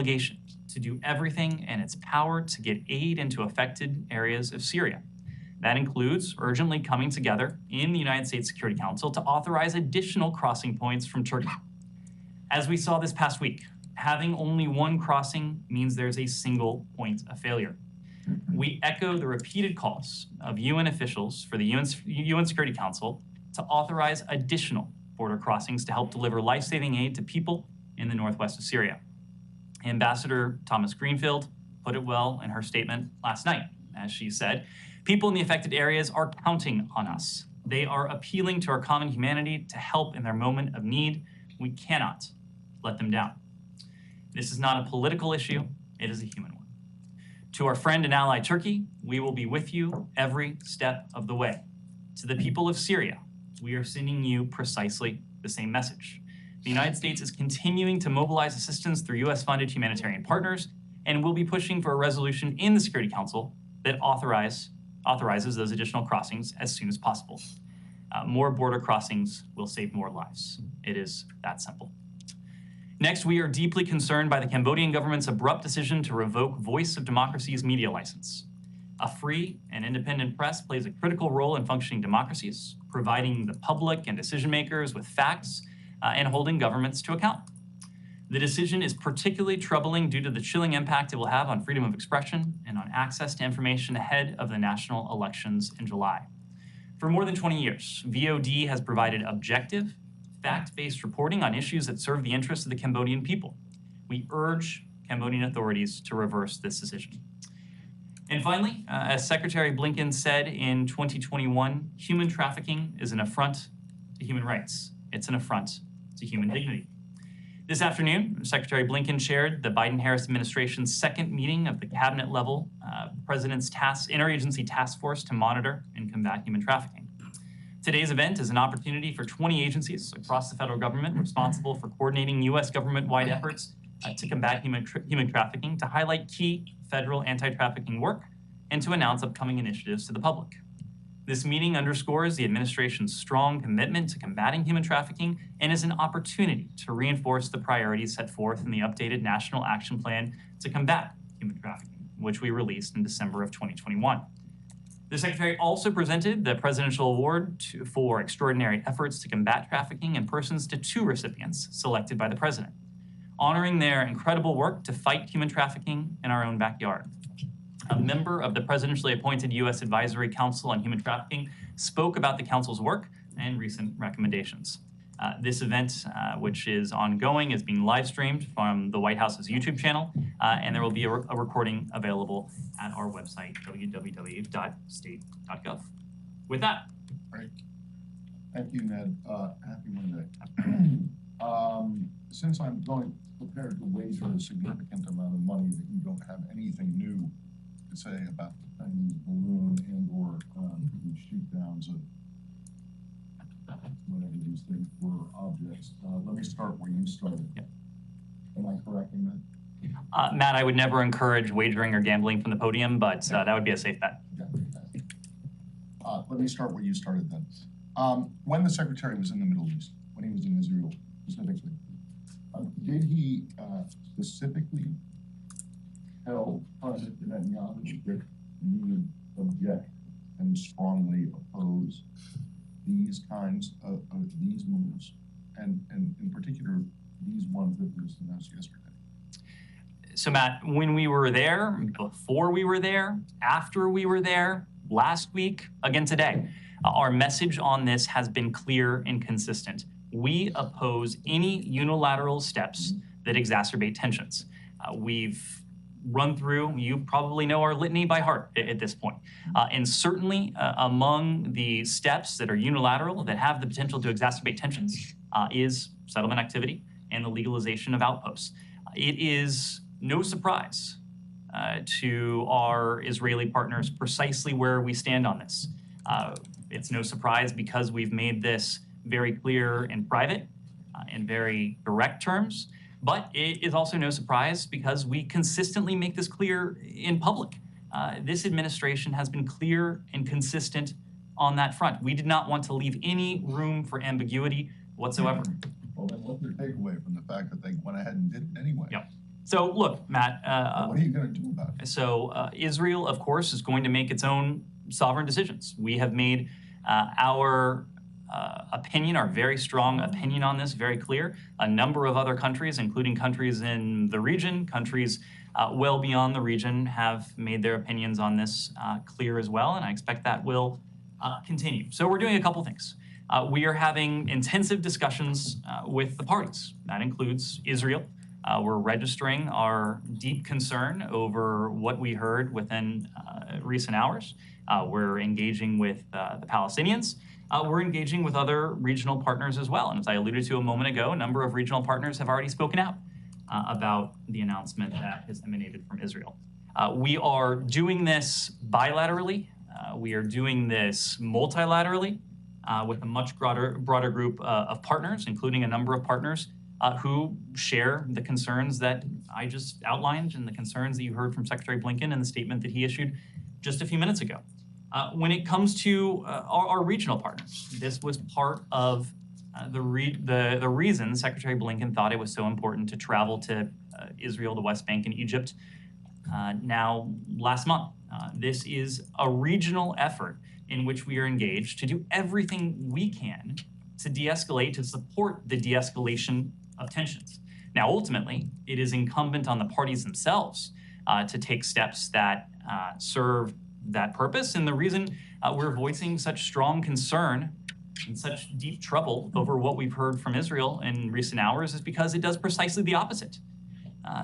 obligation to do everything in its power to get aid into affected areas of Syria. That includes urgently coming together in the United States Security Council to authorize additional crossing points from Turkey. As we saw this past week, having only one crossing means there's a single point of failure. We echo the repeated calls of UN officials for the UN Security Council to authorize additional border crossings to help deliver life-saving aid to people in the northwest of Syria. Ambassador Thomas Greenfield put it well in her statement last night, as she said, "People in the affected areas are counting on us. They are appealing to our common humanity to help in their moment of need. We cannot let them down." This is not a political issue, it is a human one. To our friend and ally Turkey, we will be with you every step of the way. To the people of Syria, we are sending you precisely the same message. The United States is continuing to mobilize assistance through US-funded humanitarian partners, and will be pushing for a resolution in the Security Council that authorizes those additional crossings as soon as possible. More border crossings will save more lives. It is that simple. Next, we are deeply concerned by the Cambodian government's abrupt decision to revoke Voice of Democracy's media license. A free and independent press plays a critical role in functioning democracies, providing the public and decision makers with facts and holding governments to account. The decision is particularly troubling due to the chilling impact it will have on freedom of expression and on access to information ahead of the national elections in July. For more than 20 years, VOD has provided objective, fact-based reporting on issues that serve the interests of the Cambodian people. We urge Cambodian authorities to reverse this decision. And finally, as Secretary Blinken said in 2021, human trafficking is an affront to human rights. It's an affront to human dignity. This afternoon, Secretary Blinken chaired the Biden-Harris administration's second meeting of the cabinet-level President's Interagency Task Force to monitor and combat human trafficking. Today's event is an opportunity for 20 agencies across the federal government responsible for coordinating U.S. government-wide efforts to combat human trafficking to highlight key federal anti-trafficking work and to announce upcoming initiatives to the public. This meeting underscores the administration's strong commitment to combating human trafficking and is an opportunity to reinforce the priorities set forth in the updated National Action Plan to combat human trafficking, which we released in December of 2021. The Secretary also presented the Presidential Award for Extraordinary Efforts to Combat Trafficking in Persons to 2 recipients selected by the President, honoring their incredible work to fight human trafficking in our own backyard. A member of the presidentially appointed U.S. Advisory Council on Human Trafficking spoke about the Council's work and recent recommendations. This event, which is ongoing, is being live streamed from the White House's YouTube channel, and there will be a recording available at our website, www.state.gov. With that. Great. Thank you, Ned. Happy Monday. Since I'm prepared to wager a significant amount of money that you don't have anything new to say about the Chinese balloon and/or shoot downs of whatever these things were, objects. Let me start where you started. Yep. Am I correcting that? Matt, I would never encourage wagering or gambling from the podium, but that would be a safe bet. Let me start where you started then. When the Secretary was in the Middle East, when he was in Israel specifically, did he specifically tell President Netanyahu that he would object and strongly oppose these kinds of these moves, and in particular, these ones that were announced yesterday? So Matt, when we were there, before we were there, after we were there, last week, again today, our message on this has been clear and consistent. We oppose any unilateral steps that exacerbate tensions. We've run through, you probably know our litany by heart at this point. And certainly among the steps that are unilateral, that have the potential to exacerbate tensions, is settlement activity and the legalization of outposts. It is no surprise to our Israeli partners precisely where we stand on this. It's no surprise because we've made this very clear in private, in very direct terms, but it is also no surprise because we consistently make this clear in public. This administration has been clear and consistent on that front. We did not want to leave any room for ambiguity whatsoever. Well, then what's your takeaway from the fact that they went ahead and did it anyway? Yep. So look, Matt. What are you going to do about it? So Israel, of course, is going to make its own sovereign decisions. We have made our opinion, our very strong opinion on this, very clear. A number of other countries, including countries in the region, countries well beyond the region, have made their opinions on this clear as well, and I expect that will continue. So we're doing a couple things. We are having intensive discussions with the parties. That includes Israel. We're registering our deep concern over what we heard within recent hours. We're engaging with the Palestinians. We're engaging with other regional partners as well. And as I alluded to a moment ago, a number of regional partners have already spoken out about the announcement that has emanated from Israel. We are doing this bilaterally. We are doing this multilaterally with a much broader group of partners, including a number of partners who share the concerns that I just outlined and the concerns that you heard from Secretary Blinken in the statement that he issued just a few minutes ago. When it comes to our regional partners, this was part of the reason Secretary Blinken thought it was so important to travel to Israel, the West Bank, and Egypt now last month. This is a regional effort in which we are engaged to do everything we can to de-escalate, to support the de-escalation of tensions. Now, ultimately, it is incumbent on the parties themselves to take steps that serve that purpose. And the reason we're voicing such strong concern and such deep trouble over what we've heard from Israel in recent hours is because it does precisely the opposite.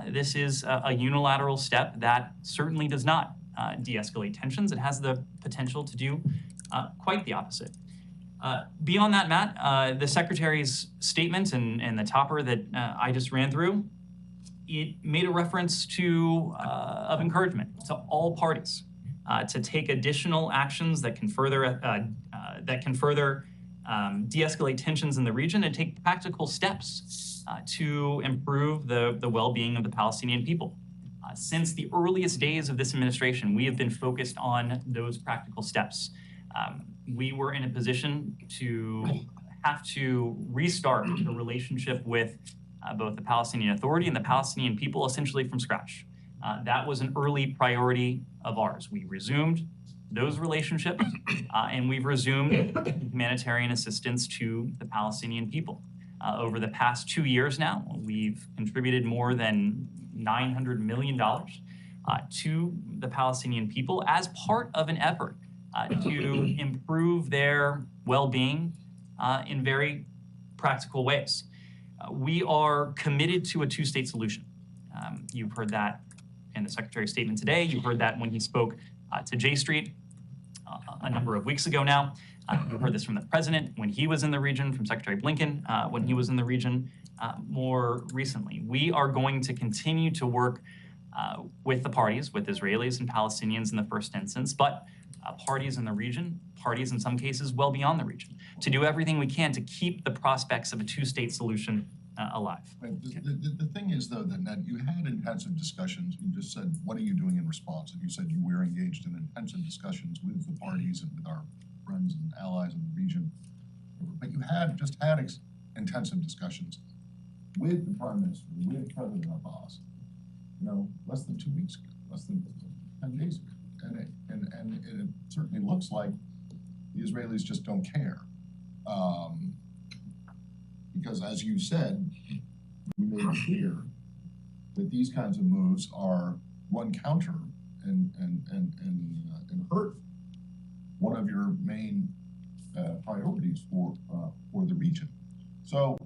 This is a unilateral step that certainly does not de-escalate tensions. It has the potential to do quite the opposite. Beyond that, Matt, the Secretary's statement and the topper that I just ran through, it made a reference to of encouragement to all parties to take additional actions that can further de-escalate tensions in the region and take practical steps to improve the well-being of the Palestinian people. Since the earliest days of this administration, we have been focused on those practical steps. We were in a position to have to restart the relationship with both the Palestinian Authority and the Palestinian people essentially from scratch. That was an early priority of ours. We resumed those relationships and we've resumed humanitarian assistance to the Palestinian people. Over the past 2 years now, we've contributed more than $900 million to the Palestinian people as part of an effort to improve their well-being in very practical ways. We are committed to a two-state solution. You've heard that in the Secretary's statement today. You heard that when he spoke to J Street a number of weeks ago now. You heard this from the President when he was in the region, from Secretary Blinken when he was in the region more recently. We are going to continue to work with the parties, with Israelis and Palestinians in the first instance, but parties in the region, parties in some cases well beyond the region, to do everything we can to keep the prospects of a two-state solution alive. Right. The thing is, though, that Ned, you had intensive discussions. You just said, what are you doing in response? And you said you were engaged in intensive discussions with the parties and with our friends and allies in the region. But you had intensive discussions with the Prime Minister, with President Abbas, less than 2 weeks ago, less than 10 days ago. And it certainly looks like the Israelis just don't care. Because as you said, you made it clear that these kinds of moves run counter and hurt one of your main priorities for the region. So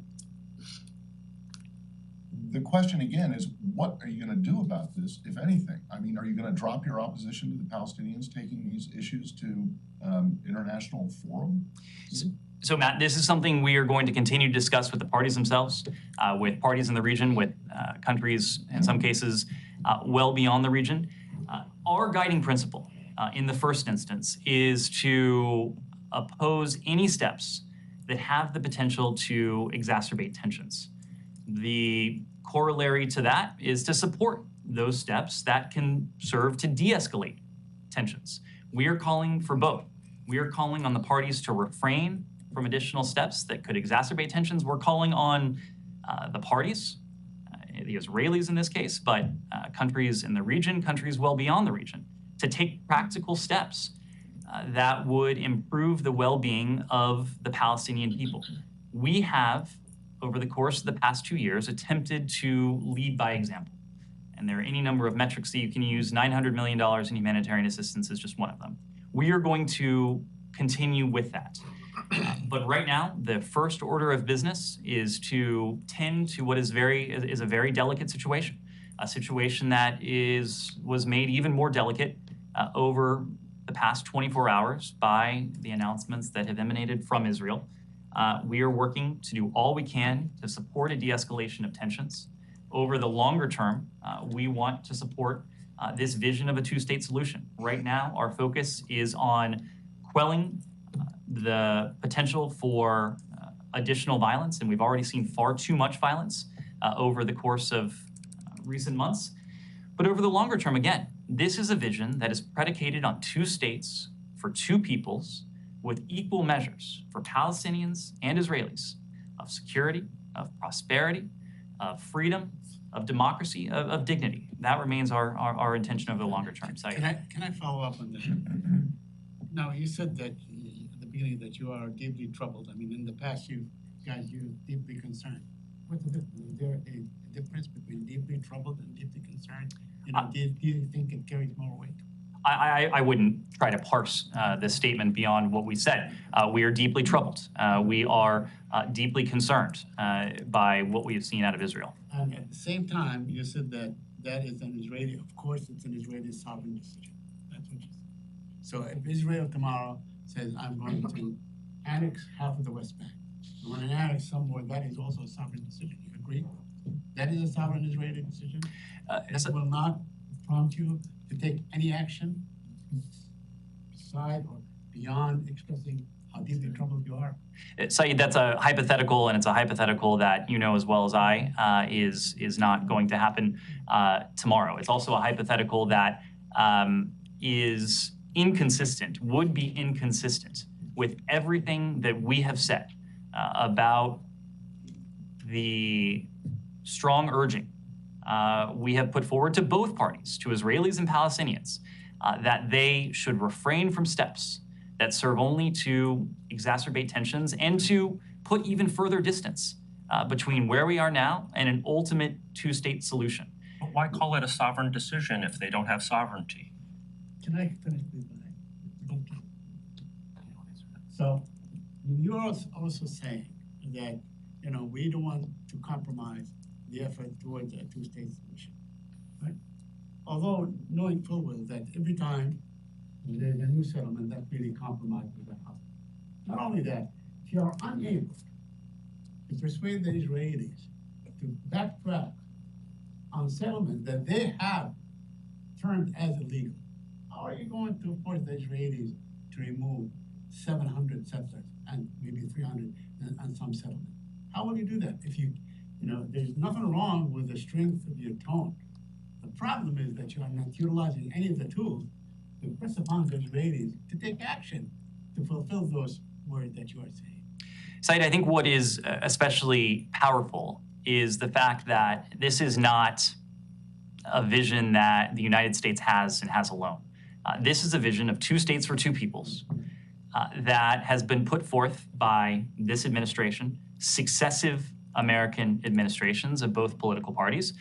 the question again is, what are you going to do about this, if anything? I mean, are you going to drop your opposition to the Palestinians taking these issues to international forum? So Matt, this is something we are going to continue to discuss with the parties themselves, with parties in the region, with countries, in some cases, well beyond the region. Our guiding principle in the first instance is to oppose any steps that have the potential to exacerbate tensions. The corollary to that is to support those steps that can serve to de-escalate tensions. We are calling for both. We are calling on the parties to refrain from additional steps that could exacerbate tensions. We're calling on the parties, the Israelis in this case, but countries in the region, countries well beyond the region, to take practical steps that would improve the well-being of the Palestinian people. We have, over the course of the past 2 years, attempted to lead by example. And there are any number of metrics that you can use. $900 million in humanitarian assistance is just one of them. We are going to continue with that. But right now, the first order of business is to tend to what is a very delicate situation, a situation that was made even more delicate over the past 24 hours by the announcements that have emanated from Israel. We are working to do all we can to support a de-escalation of tensions. Over the longer term, we want to support this vision of a two-state solution. Right now, our focus is on quelling the potential for additional violence, and we've already seen far too much violence over the course of recent months. But over the longer term, again, this is a vision that is predicated on two states for two peoples with equal measures for Palestinians and Israelis of security, of prosperity, of freedom, of democracy, of dignity. That remains our intention over the longer term. So can I follow up on that? Now, you said that at the beginning that you are deeply troubled. I mean, in the past, you deeply concerned. What's the difference? Is there a difference between deeply troubled and deeply concerned? Do you think it carries more weight? I wouldn't try to parse this statement beyond what we said. We are deeply troubled. We are deeply concerned by what we have seen out of Israel. And at the same time, you said that is an Israeli, of course, it's an Israeli sovereign decision. That's what you said. So if Israel tomorrow says, I'm going to annex half of the West Bank, I want to annex somewhere, that is also a sovereign decision. You agree? That is a sovereign Israeli decision. It will not prompt you to take any action beside or beyond expressing how deeply troubled you are. Saeed, that's a hypothetical, and it's a hypothetical that you know as well as I is not going to happen tomorrow. It's also a hypothetical that is inconsistent, would be inconsistent with everything that we have said about the strong urging we have put forward to both parties, to Israelis and Palestinians, that they should refrain from steps that serve only to exacerbate tensions and to put even further distance between where we are now and an ultimate two-state solution. But why call it a sovereign decision if they don't have sovereignty? Can I finish, please? So you're also saying that we don't want to compromise the effort towards a two-state solution, right? Although knowing full well that every time there's a new settlement, that really compromises the house. Not only that, if you are unable to persuade the Israelis to backtrack on settlement that they have termed as illegal, how are you going to force the Israelis to remove 700 settlers and maybe 300 and some settlement? How will you do that if there's nothing wrong with the strength of your tone. The problem is that you are not utilizing any of the tools to press upon the Israelis to take action to fulfill those words that you are saying. Saeed, I think what is especially powerful is the fact that this is not a vision that the United States has and has alone. This is a vision of two states for two peoples that has been put forth by this administration, successive American administrations of both political parties,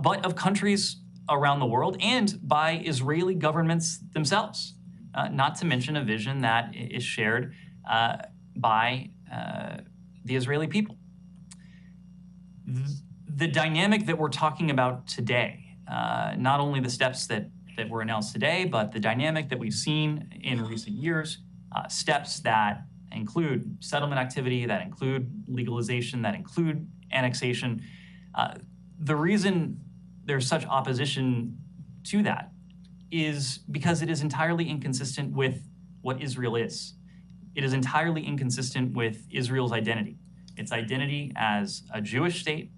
but of countries around the world and by Israeli governments themselves, not to mention a vision that is shared by the Israeli people. The dynamic that we're talking about today, not only the steps that were announced today, but the dynamic that we've seen in recent years, steps that include settlement activity, that include legalization, that include annexation. The reason there's such opposition to that is because it is entirely inconsistent with what Israel is. It is entirely inconsistent with Israel's identity. Its identity as a Jewish state,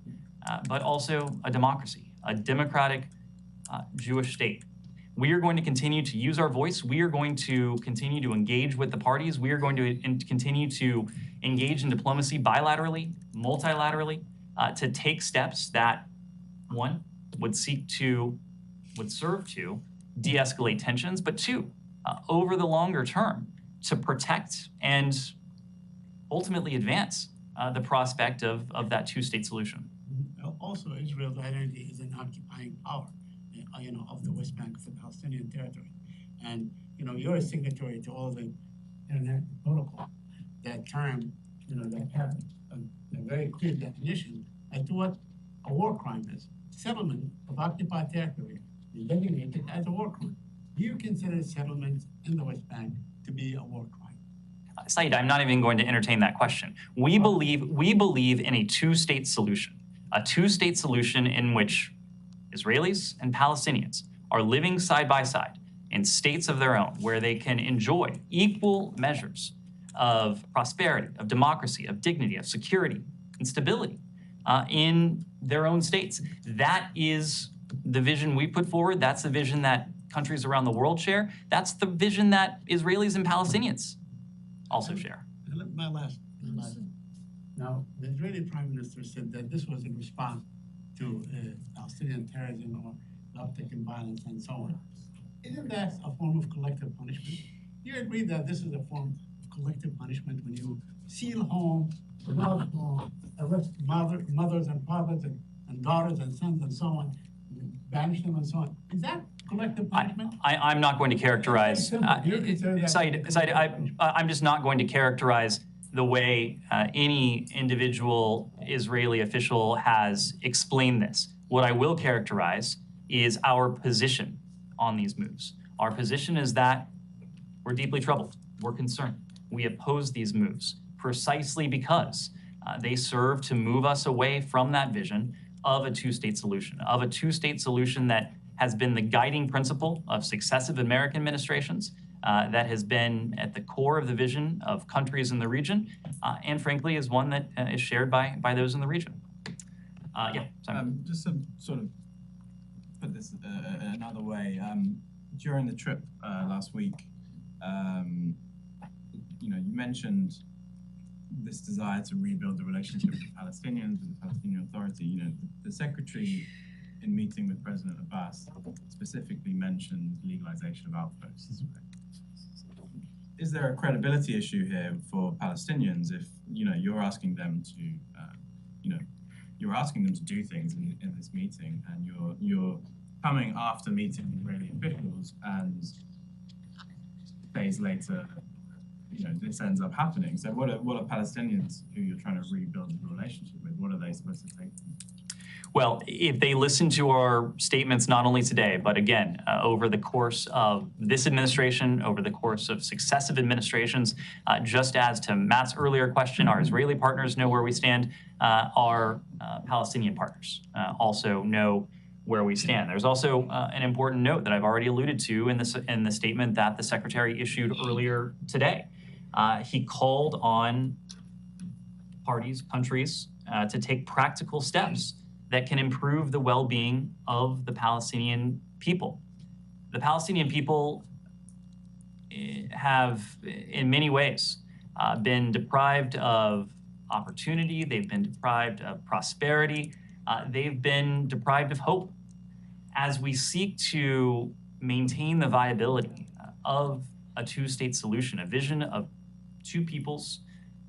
but also a democracy, a democratic Jewish state. We are going to continue to use our voice. We are going to continue to engage with the parties. We are going to continue to engage in diplomacy bilaterally, multilaterally, to take steps that one, would serve to de-escalate tensions, but two, over the longer term, to protect and ultimately advance the prospect of that two-state solution. Also, Israel's identity is an occupying power, of the West Bank of the Palestinian territory. And, you're a signatory to all the international protocol that term, that have a very clear definition as to what a war crime is. Settlement of occupied territory is designated as a war crime. Do you consider settlement in the West Bank to be a war crime? Saeed, I'm not even going to entertain that question. We believe in a two-state solution in which Israelis and Palestinians are living side by side in states of their own, where they can enjoy equal measures of prosperity, of democracy, of dignity, of security, and stability in their own states. That is the vision we put forward. That's the vision that countries around the world share. That's the vision that Israelis and Palestinians also share. My last. Now, the Israeli Prime Minister said that this was in response to Palestinian terrorism or uptick in violence and so on. Isn't that a form of collective punishment? Do you agree that this is a form of collective punishment when you seal homes, arrest mothers and fathers and daughters and sons and so on, banish them and so on? Is that collective punishment? I'm not going to characterize, Saeed, I'm just not going to characterize the way any individual Israeli official has explained this. What I will characterize is our position on these moves. Our position is that we're deeply troubled, we're concerned. We oppose these moves precisely because they serve to move us away from that vision of a two-state solution, that has been the guiding principle of successive American administrations, that has been at the core of the vision of countries in the region, and frankly is one that is shared by those in the region. Just to sort of put this another way, during the trip last week, you mentioned this desire to rebuild the relationship with the Palestinians, with the Palestinian Authority. The Secretary, in meeting with President Abbas, specifically mentioned legalization of outposts. Is there a credibility issue here for Palestinians if you're asking them to do things in this meeting, and you're coming after meeting Israeli officials, and days later, this ends up happening? So what are Palestinians who you're trying to rebuild the relationship with? What are they supposed to take? Well, if they listen to our statements, not only today, but again, over the course of this administration, over the course of successive administrations, just as to Matt's earlier question, our Israeli partners know where we stand, our Palestinian partners also know where we stand. There's also an important note that I've already alluded to in the statement that the Secretary issued earlier today. He called on countries, to take practical steps that can improve the well-being of the Palestinian people. The Palestinian people have, in many ways, been deprived of opportunity. They've been deprived of prosperity. They've been deprived of hope. As we seek to maintain the viability of a two-state solution, a vision of two peoples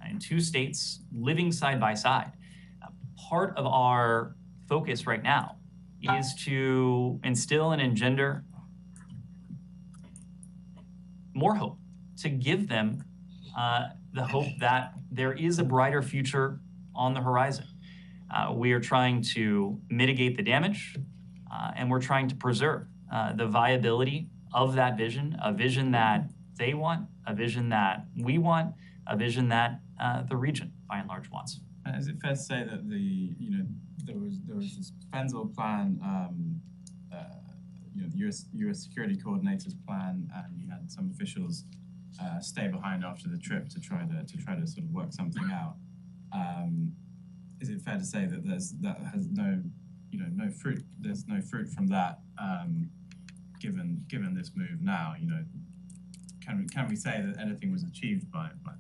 and two states living side by side, part of our focus right now is to instill and engender more hope, to give them the hope that there is a brighter future on the horizon. We are trying to mitigate the damage, and we're trying to preserve the viability of that vision, a vision that they want, a vision that we want, a vision that the region, by and large, wants. Is it fair to say that there was this Fenzl plan, the U.S. security coordinator's plan, and you had some officials stay behind after the trip to try to sort of work something out? Is it fair to say that that has no fruit? There's no fruit from that, given this move now. Can we say that anything was achieved by that?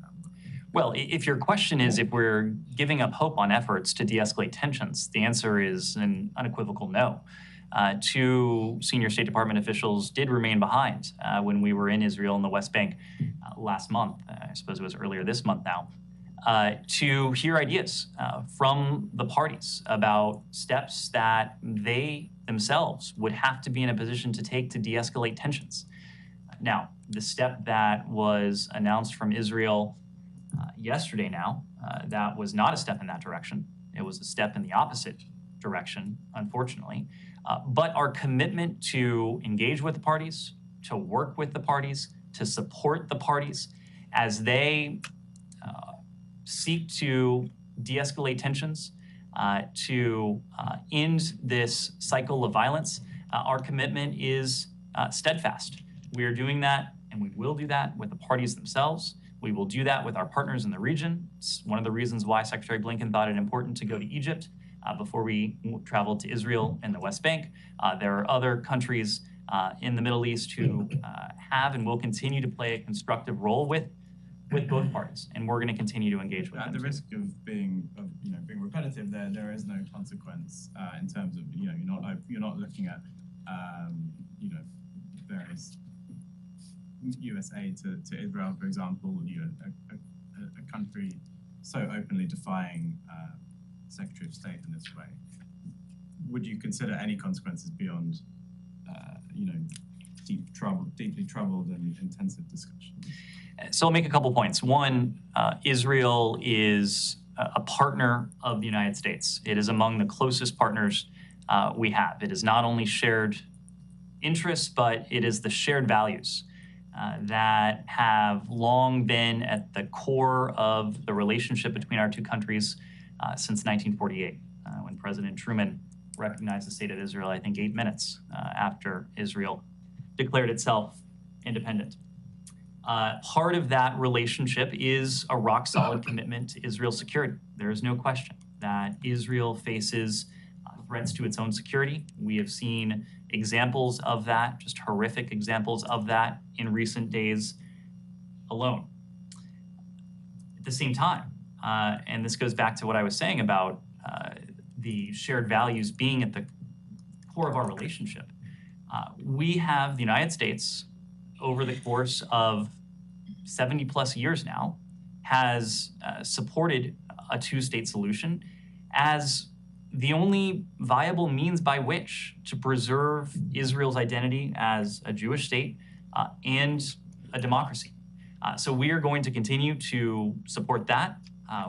Well, if your question is if we're giving up hope on efforts to de-escalate tensions, the answer is an unequivocal no. Two senior State Department officials did remain behind when we were in Israel and the West Bank last month. I suppose it was earlier this month now, to hear ideas from the parties about steps that they themselves would have to be in a position to take to de-escalate tensions. Now, the step that was announced from Israel yesterday now, that was not a step in that direction. It was a step in the opposite direction, unfortunately. But our commitment to engage with the parties, to work with the parties, to support the parties as they seek to de-escalate tensions, to end this cycle of violence, our commitment is steadfast. We are doing that, and we will do that with the parties themselves. We will do that with our partners in the region. It's one of the reasons why Secretary Blinken thought it important to go to Egypt before we traveled to Israel and the West Bank. There are other countries in the Middle East who have and will continue to play a constructive role with both parties, and we're going to continue to engage with them. At the risk of being repetitive, there is no consequence in terms of you're not looking at various U.S. aid to Israel, for example, a country so openly defying Secretary of State in this way. Would you consider any consequences beyond, deeply troubled and intensive discussions? So I'll make a couple points. One, Israel is a partner of the United States. It is among the closest partners we have. It is not only shared interests, but it is the shared values that have long been at the core of the relationship between our two countries since 1948, when President Truman recognized the state of Israel, I think 8 minutes after Israel declared itself independent. Part of that relationship is a rock-solid commitment to Israel's security. There is no question that Israel faces threats to its own security. We have seen examples of that, just horrific examples of that in recent days alone. At the same time, and this goes back to what I was saying about the shared values being at the core of our relationship, we have the United States, over the course of 70 plus years now, has supported a two-state solution as the only viable means by which to preserve Israel's identity as a Jewish state and a democracy. So we are going to continue to support that.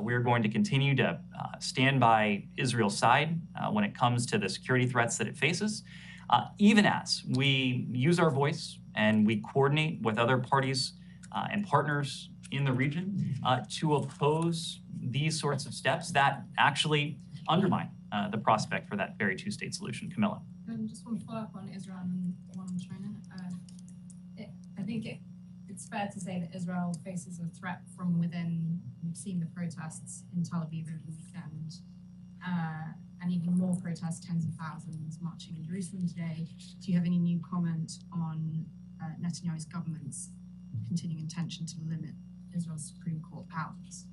We are going to continue to stand by Israel's side when it comes to the security threats that it faces, even as we use our voice and we coordinate with other parties and partners in the region to oppose these sorts of steps that actually undermine the prospect for that very two-state solution. Camilla. Just one follow-up on Israel and one on China. I think it's fair to say that Israel faces a threat from within. We've seen the protests in Tel Aviv over the weekend, and even more protests, tens of thousands marching in Jerusalem today. Do you have any new comment on Netanyahu's government's continuing intention to limit Israel's Supreme Court powers?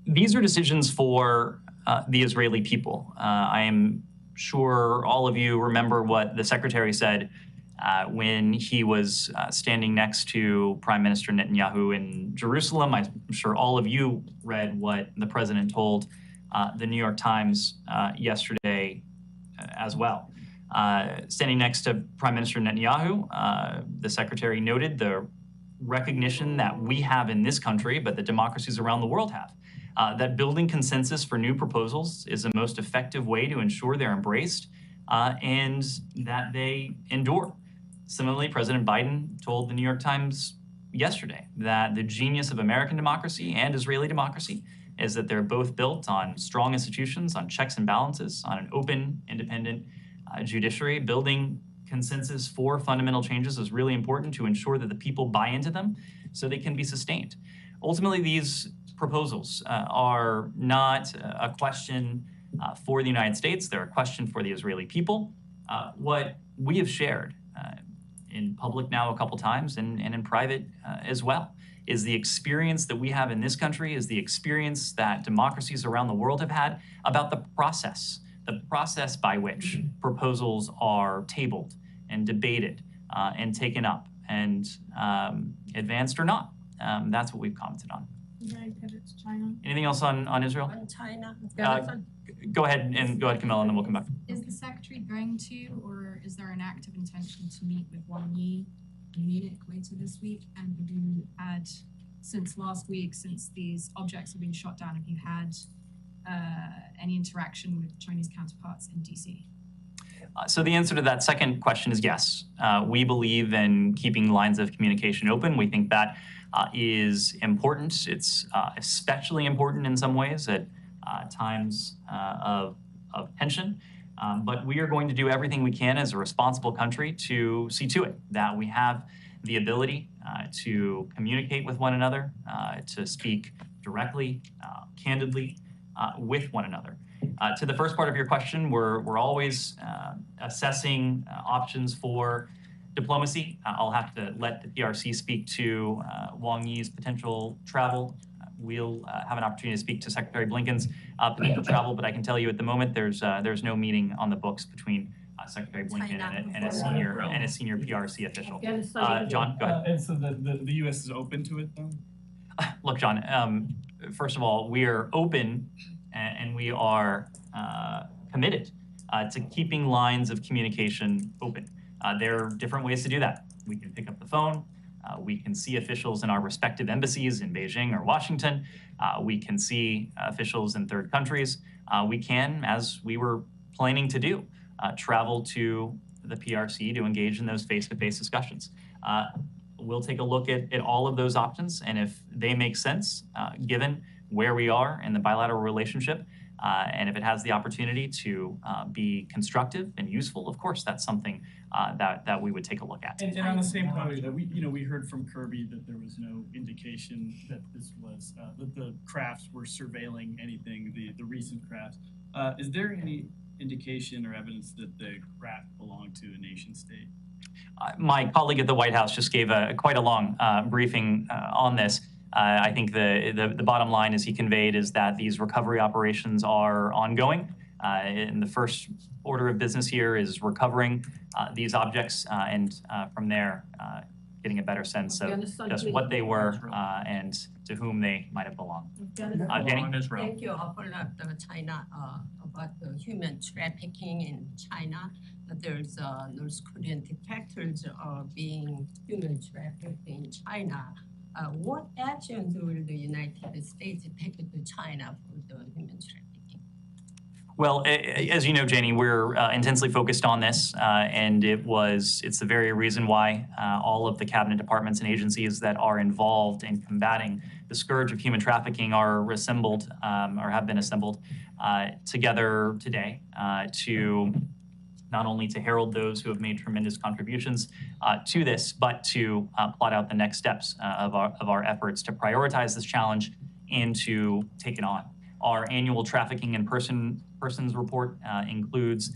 These are decisions for the Israeli people. I am sure all of you remember what the secretary said when he was standing next to Prime Minister Netanyahu in Jerusalem. I'm sure all of you read what the president told the New York Times yesterday as well. Standing next to Prime Minister Netanyahu, the secretary noted the recognition that we have in this country, but that democracies around the world have, that building consensus for new proposals is the most effective way to ensure they're embraced and that they endure. Similarly, President Biden told the New York Times yesterday that the genius of American democracy and Israeli democracy is that they're both built on strong institutions, on checks and balances, on an open, independent judiciary. Building consensus for fundamental changes is really important to ensure that the people buy into them so they can be sustained. Ultimately, these proposals are not a question for the United States. They're a question for the Israeli people. What we have shared in public now a couple times and in private as well, is the experience that we have in this country, is the experience that democracies around the world have had about the process by which proposals are tabled and debated and taken up and advanced or not. That's what we've commented on. Can I pivot to China? Anything else on Israel? On China, Go ahead, Camilla, and then we'll come back. Is the secretary going to, or is there an active intention to meet with Wang Yi in Munich later this week? And have you had, since last week, since these objects have been shot down, have you had any interaction with Chinese counterparts in DC? So the answer to that second question is yes. We believe in keeping lines of communication open. We think that is important. It's especially important in some ways at times of tension. But we are going to do everything we can as a responsible country to see to it that we have the ability to communicate with one another, to speak directly, candidly with one another. To the first part of your question, we're always assessing options for diplomacy. I'll have to let the PRC speak to Wang Yi's potential travel. We'll have an opportunity to speak to Secretary Blinken's potential travel, but I can tell you at the moment there's no meeting on the books between Secretary Blinken and a senior PRC official. John, go ahead. And so the U.S. is open to it, though? Look, John, first of all, we are open and we are committed to keeping lines of communication open. There are different ways to do that. We can pick up the phone. We can see officials in our respective embassies in Beijing or Washington. We can see officials in third countries. We can, as we were planning to do, travel to the PRC to engage in those face-to-face discussions. We'll take a look at all of those options, and if they make sense, given where we are in the bilateral relationship, and if it has the opportunity to be constructive and useful, of course, that's something that we would take a look at. And on the same topic, we heard from Kirby that there was no indication that this was that the crafts were surveilling anything, the recent crafts. Is there any indication or evidence that the craft belonged to a nation state? My colleague at the White House just gave quite a long briefing on this. I think the bottom line, as he conveyed, is that these recovery operations are ongoing. And the first order of business here is recovering these objects, and from there, getting a better sense of just what they were and to whom they might have belonged. Jenny? Thank you. I'll follow up China about the human trafficking in China. There's North Korean detectives are being human trafficked in China. What actions will the United States take to China for the human trafficking? Well, as you know, Janie, we're intensely focused on this, and it's the very reason why all of the cabinet departments and agencies that are involved in combating the scourge of human trafficking are assembled or have been assembled together today to not only to herald those who have made tremendous contributions to this, but to plot out the next steps of our efforts to prioritize this challenge and to take it on. Our annual trafficking and persons report includes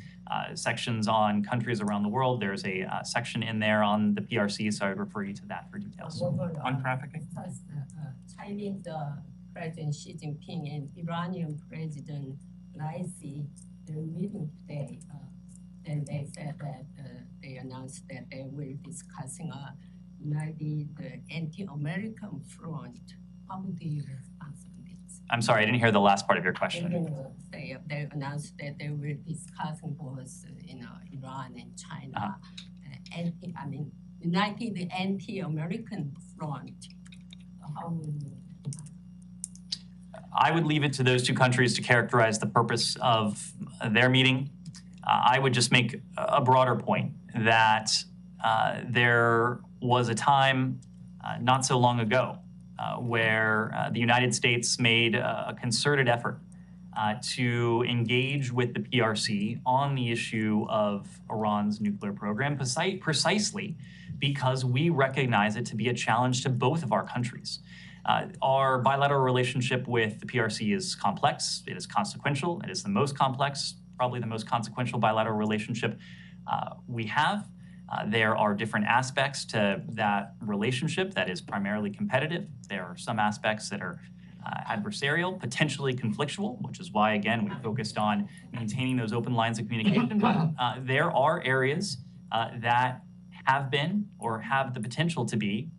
sections on countries around the world. There's a section in there on the PRC, so I would refer you to that for details. On trafficking? Chinese President Xi Jinping and Iranian President Raisi, they're meeting today. And they said that they announced that they will discussing maybe the anti-American front. How do you respond to this? I'm sorry, I didn't hear the last part of your question. They announced that they will discussing both, Iran and China, uniting the anti-American front. How will you? I would leave it to those two countries to characterize the purpose of their meeting. I would just make a broader point that there was a time not so long ago where the United States made a concerted effort to engage with the PRC on the issue of Iran's nuclear program, precisely because we recognize it to be a challenge to both of our countries. Our bilateral relationship with the PRC is complex, it is consequential, it is the most complex, probably the most consequential bilateral relationship we have. There are different aspects to that relationship that is primarily competitive. There are some aspects that are adversarial, potentially conflictual, which is why, again, we focused on maintaining those open lines of communication. But there are areas that have been or have the potential to be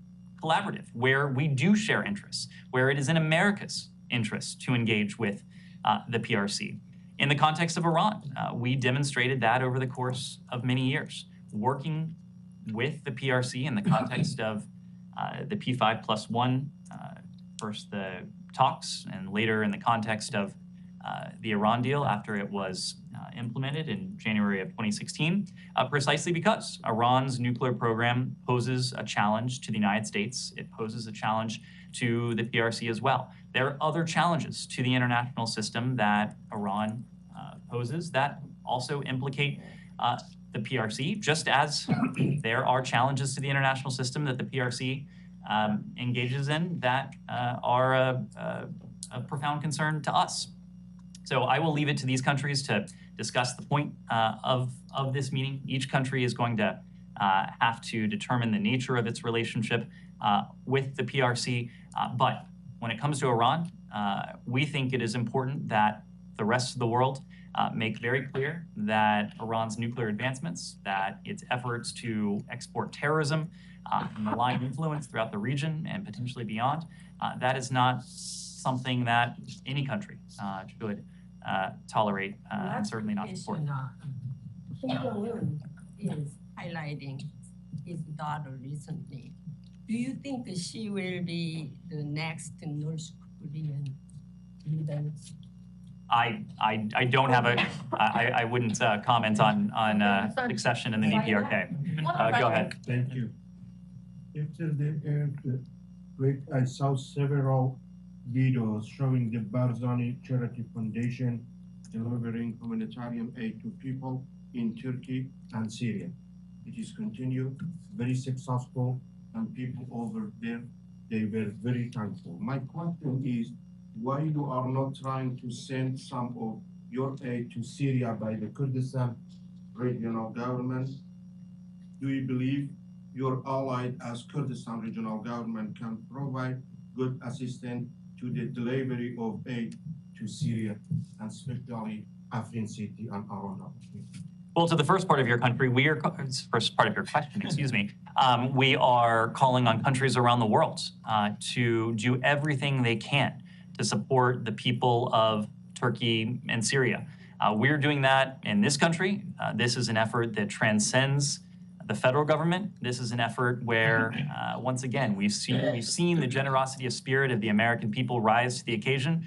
collaborative, where we do share interests, where it is in America's interest to engage with the PRC. In the context of Iran, we demonstrated that over the course of many years, working with the PRC in the context of the P5+1, first the talks, and later in the context of the Iran deal after it was implemented in January of 2016, precisely because Iran's nuclear program poses a challenge to the United States. It poses a challenge to the PRC as well. There are other challenges to the international system that Iran poses that also implicate the PRC, just as there are challenges to the international system that the PRC engages in that are a profound concern to us. So I will leave it to these countries to discuss the point of this meeting. Each country is going to have to determine the nature of its relationship with the PRC. But when it comes to Iran, we think it is important that the rest of the world make very clear that Iran's nuclear advancements, that its efforts to export terrorism and malign influence throughout the region and potentially beyond, that is not something that any country should tolerate and certainly not support. Shen Yun is highlighting his daughter recently. Do you think she will be the next North Korean leader? I don't have a, I wouldn't comment on succession in the DPRK. Go ahead. Thank you. After the earthquake, I saw several videos showing the Barzani Charity Foundation delivering humanitarian aid to people in Turkey and Syria. It is continued, very successful, and people over there, they were very thankful. My question is, why you are not trying to send some of your aid to Syria by the Kurdistan regional government? Do you believe your allied as Kurdistan regional government can provide good assistance to the delivery of aid to Syria, and especially Afrin City and around? Well, to the first part of your country, first part of your question, excuse me, we are calling on countries around the world to do everything they can to support the people of Turkey and Syria. We're doing that in this country. This is an effort that transcends the federal government. This is an effort where, once again, we've seen the generosity of spirit of the American people rise to the occasion.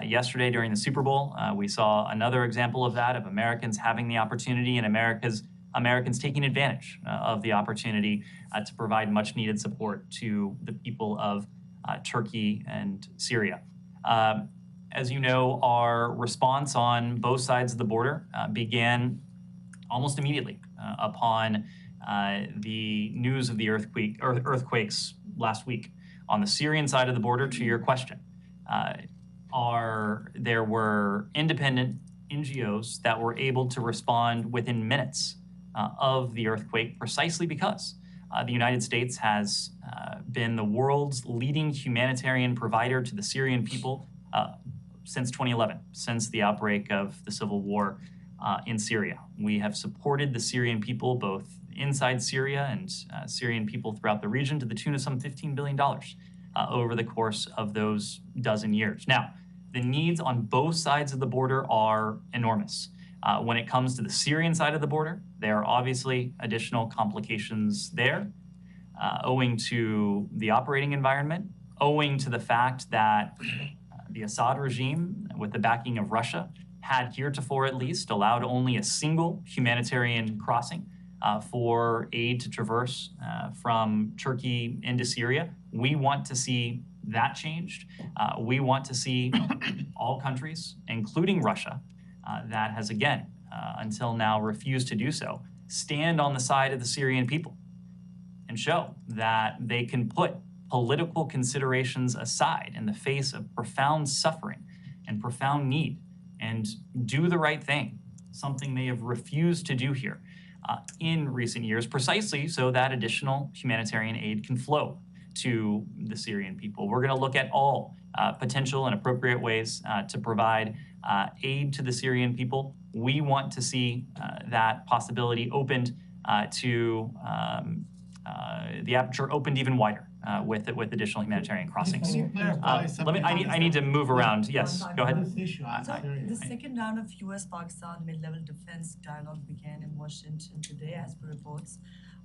Yesterday during the Super Bowl, we saw another example of that, of Americans having the opportunity and Americans taking advantage of the opportunity to provide much needed support to the people of Turkey and Syria. As you know, our response on both sides of the border began almost immediately upon the news of the earthquakes last week. On the Syrian side of the border, to your question, there were independent NGOs that were able to respond within minutes of the earthquake, precisely because the United States has been the world's leading humanitarian provider to the Syrian people since 2011, since the outbreak of the civil war in Syria. We have supported the Syrian people both inside Syria and Syrian people throughout the region to the tune of some $15 billion over the course of those dozen years. Now, the needs on both sides of the border are enormous. When it comes to the Syrian side of the border, there are obviously additional complications there, owing to the operating environment, owing to the fact that the Assad regime, with the backing of Russia, had heretofore at least allowed only a single humanitarian crossing for aid to traverse from Turkey into Syria. We want to see that changed. We want to see all countries, including Russia, that has again, until now refused to do so, stand on the side of the Syrian people and show that they can put political considerations aside in the face of profound suffering and profound need and do the right thing, something they have refused to do here. in recent years, precisely so that additional humanitarian aid can flow to the Syrian people. We're going to look at all potential and appropriate ways to provide aid to the Syrian people. We want to see that possibility opened to the aperture opened even wider with additional humanitarian crossings. Can you clarify something? I need to move around. Yes, go ahead. This issue, I'm So curious. the second round of U.S. Pakistan mid-level defense dialogue began in Washington today, as per reports.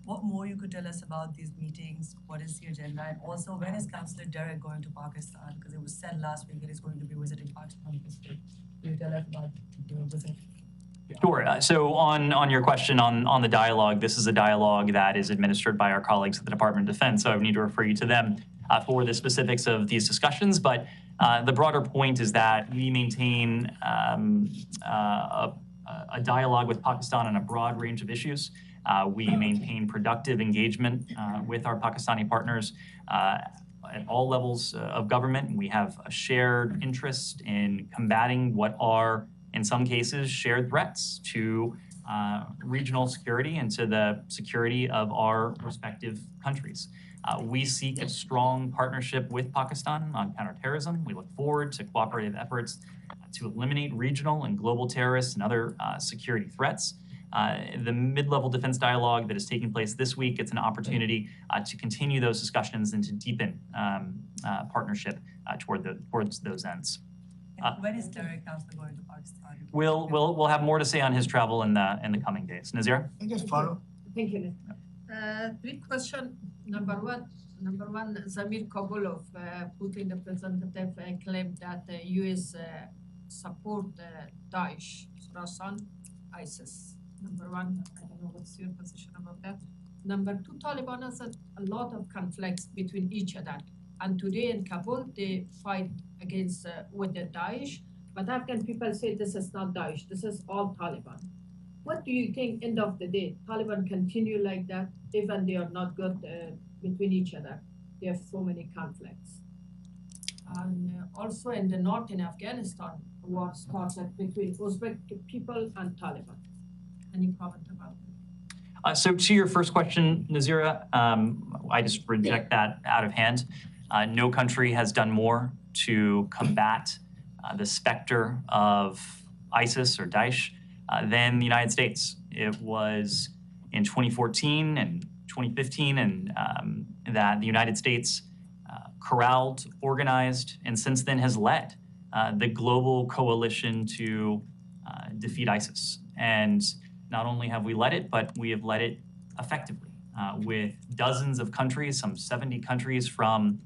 What more you could tell us about these meetings? What is the agenda? And also, when is Councillor Derek going to Pakistan? Because it was said last week that he's going to be visiting Pakistan this week. Can you tell us about the visit? Sure. So on your question on the dialogue, this is a dialogue that is administered by our colleagues at the Department of Defense, so I would need to refer you to them for the specifics of these discussions. But the broader point is that we maintain a dialogue with Pakistan on a broad range of issues. We maintain productive engagement with our Pakistani partners at all levels of government. We have a shared interest in combating what are, in some cases, shared threats to regional security and to the security of our respective countries. We seek a strong partnership with Pakistan on counterterrorism. We look forward to cooperative efforts to eliminate regional and global terrorists and other security threats. The mid-level defense dialogue that is taking place this week, it's an opportunity to continue those discussions and to deepen partnership towards those ends. When is Derek Councillor going to Pakistan? We'll have more to say on his travel in the coming days. Nazira? I just follow. Thank you. Three questions. Number one, Zamir Kabulov, Putin representative, claimed that the U.S. support Daesh, Khorasan, ISIS. Number one, I don't know what's your position about that. Number two, Taliban has a lot of conflicts between each other. And today in Kabul, they fight against with the Daesh. But Afghan people say this is not Daesh, this is all Taliban. What do you think, end of the day, Taliban continue like that, even they are not good between each other? They have so many conflicts. And also in the north in Afghanistan, war started between Uzbek people and Taliban. Any comment about that? So to your first question, Nazira, I just reject that out of hand. No country has done more to combat the specter of ISIS or Daesh than the United States. It was in 2014 and 2015 and that the United States corralled, organized, and since then has led the global coalition to defeat ISIS. And not only have we led it, but we have led it effectively with dozens of countries, some 70 countries from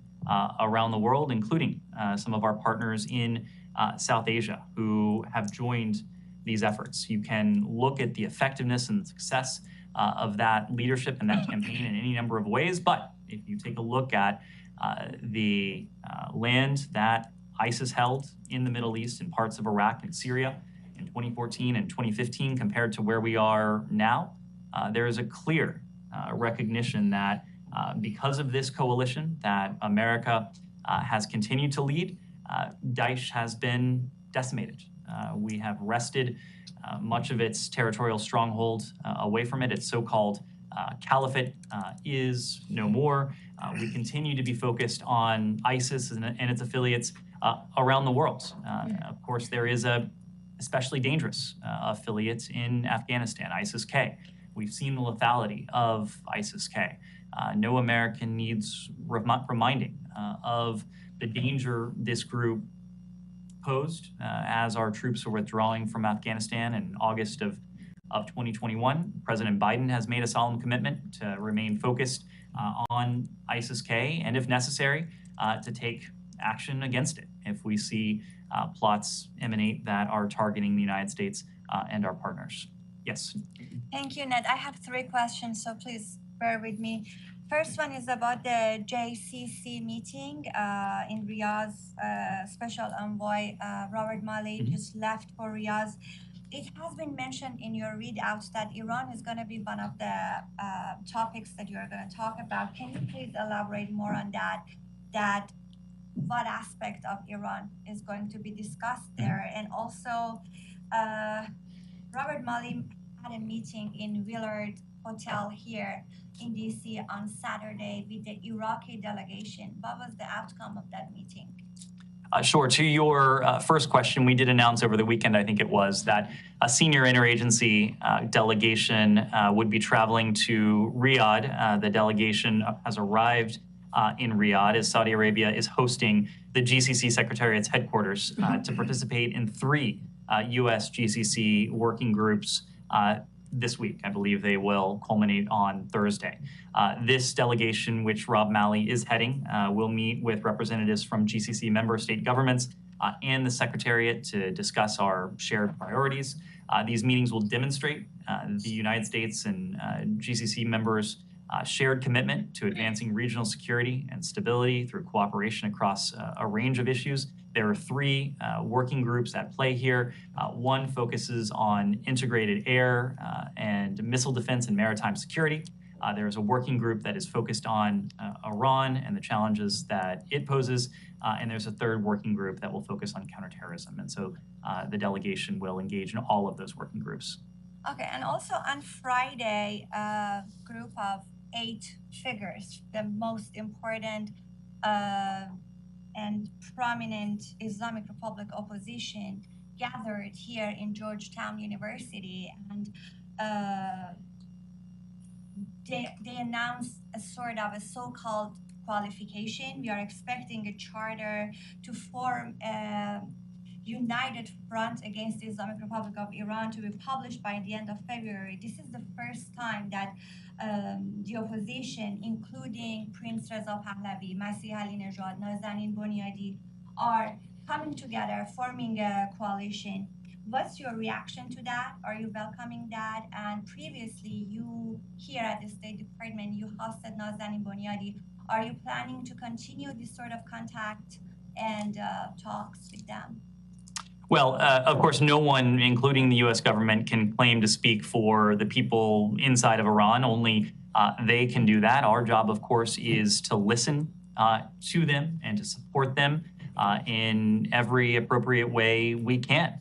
around the world, including some of our partners in South Asia who have joined these efforts. You can look at the effectiveness and success of that leadership and that campaign in any number of ways, but if you take a look at the land that ISIS held in the Middle East and parts of Iraq and Syria in 2014 and 2015 compared to where we are now, there is a clear recognition that because of this coalition that America has continued to lead, Daesh has been decimated. We have wrested much of its territorial stronghold away from it. Its so-called caliphate is no more. We continue to be focused on ISIS and its affiliates around the world. Of course, there is a especially dangerous affiliate in Afghanistan, ISIS-K. We've seen the lethality of ISIS-K. No American needs reminding of the danger this group posed as our troops were withdrawing from Afghanistan in August of 2021. President Biden has made a solemn commitment to remain focused on ISIS-K and, if necessary, to take action against it if we see plots emanate that are targeting the United States and our partners. Yes. Thank you, Ned. I have three questions, so please bear with me. First one is about the JCC meeting in Riyadh. Special Envoy Robert Malley just left for Riyadh. It has been mentioned in your readouts that Iran is going to be one of the topics that you're going to talk about. Can you please elaborate more on that? What aspect of Iran is going to be discussed there? And also, Robert Malley had a meeting in Willard Hotel here in DC on Saturday with the Iraqi delegation. What was the outcome of that meeting? Sure. To your first question, we did announce over the weekend, I think it was, that a senior interagency delegation would be traveling to Riyadh. The delegation has arrived in Riyadh as Saudi Arabia is hosting the GCC Secretariat's headquarters to participate in 3 U.S. GCC working groups this week. I believe they will culminate on Thursday. This delegation, which Rob Malley is heading, will meet with representatives from GCC member state governments and the Secretariat to discuss our shared priorities. These meetings will demonstrate the United States and GCC members' shared commitment to advancing regional security and stability through cooperation across a range of issues. There are 3 working groups at play here. One focuses on integrated air and missile defense and maritime security. There's a working group that is focused on Iran and the challenges that it poses. And there's a 3rd working group that will focus on counterterrorism. And so the delegation will engage in all of those working groups. Okay, and also on Friday, a group of 8 figures, the most important and prominent Islamic Republic opposition, gathered here in Georgetown University, and they announced a sort of a so-called qualification. We are expecting a charter to form a united front against the Islamic Republic of Iran to be published by the end of February. This is the first time that the opposition, including Prince Reza Pahlavi, Masih Ali-Nejad, Nazanin Boniadi, are coming together, forming a coalition. What's your reaction to that? Are you welcoming that? And previously, you here at the State Department, you hosted Nazanin Boniadi. Are you planning to continue this sort of contact and talks with them? Well, of course, no one, including the U.S. government, can claim to speak for the people inside of Iran. Only they can do that. Our job, of course, is to listen to them and to support them in every appropriate way we can.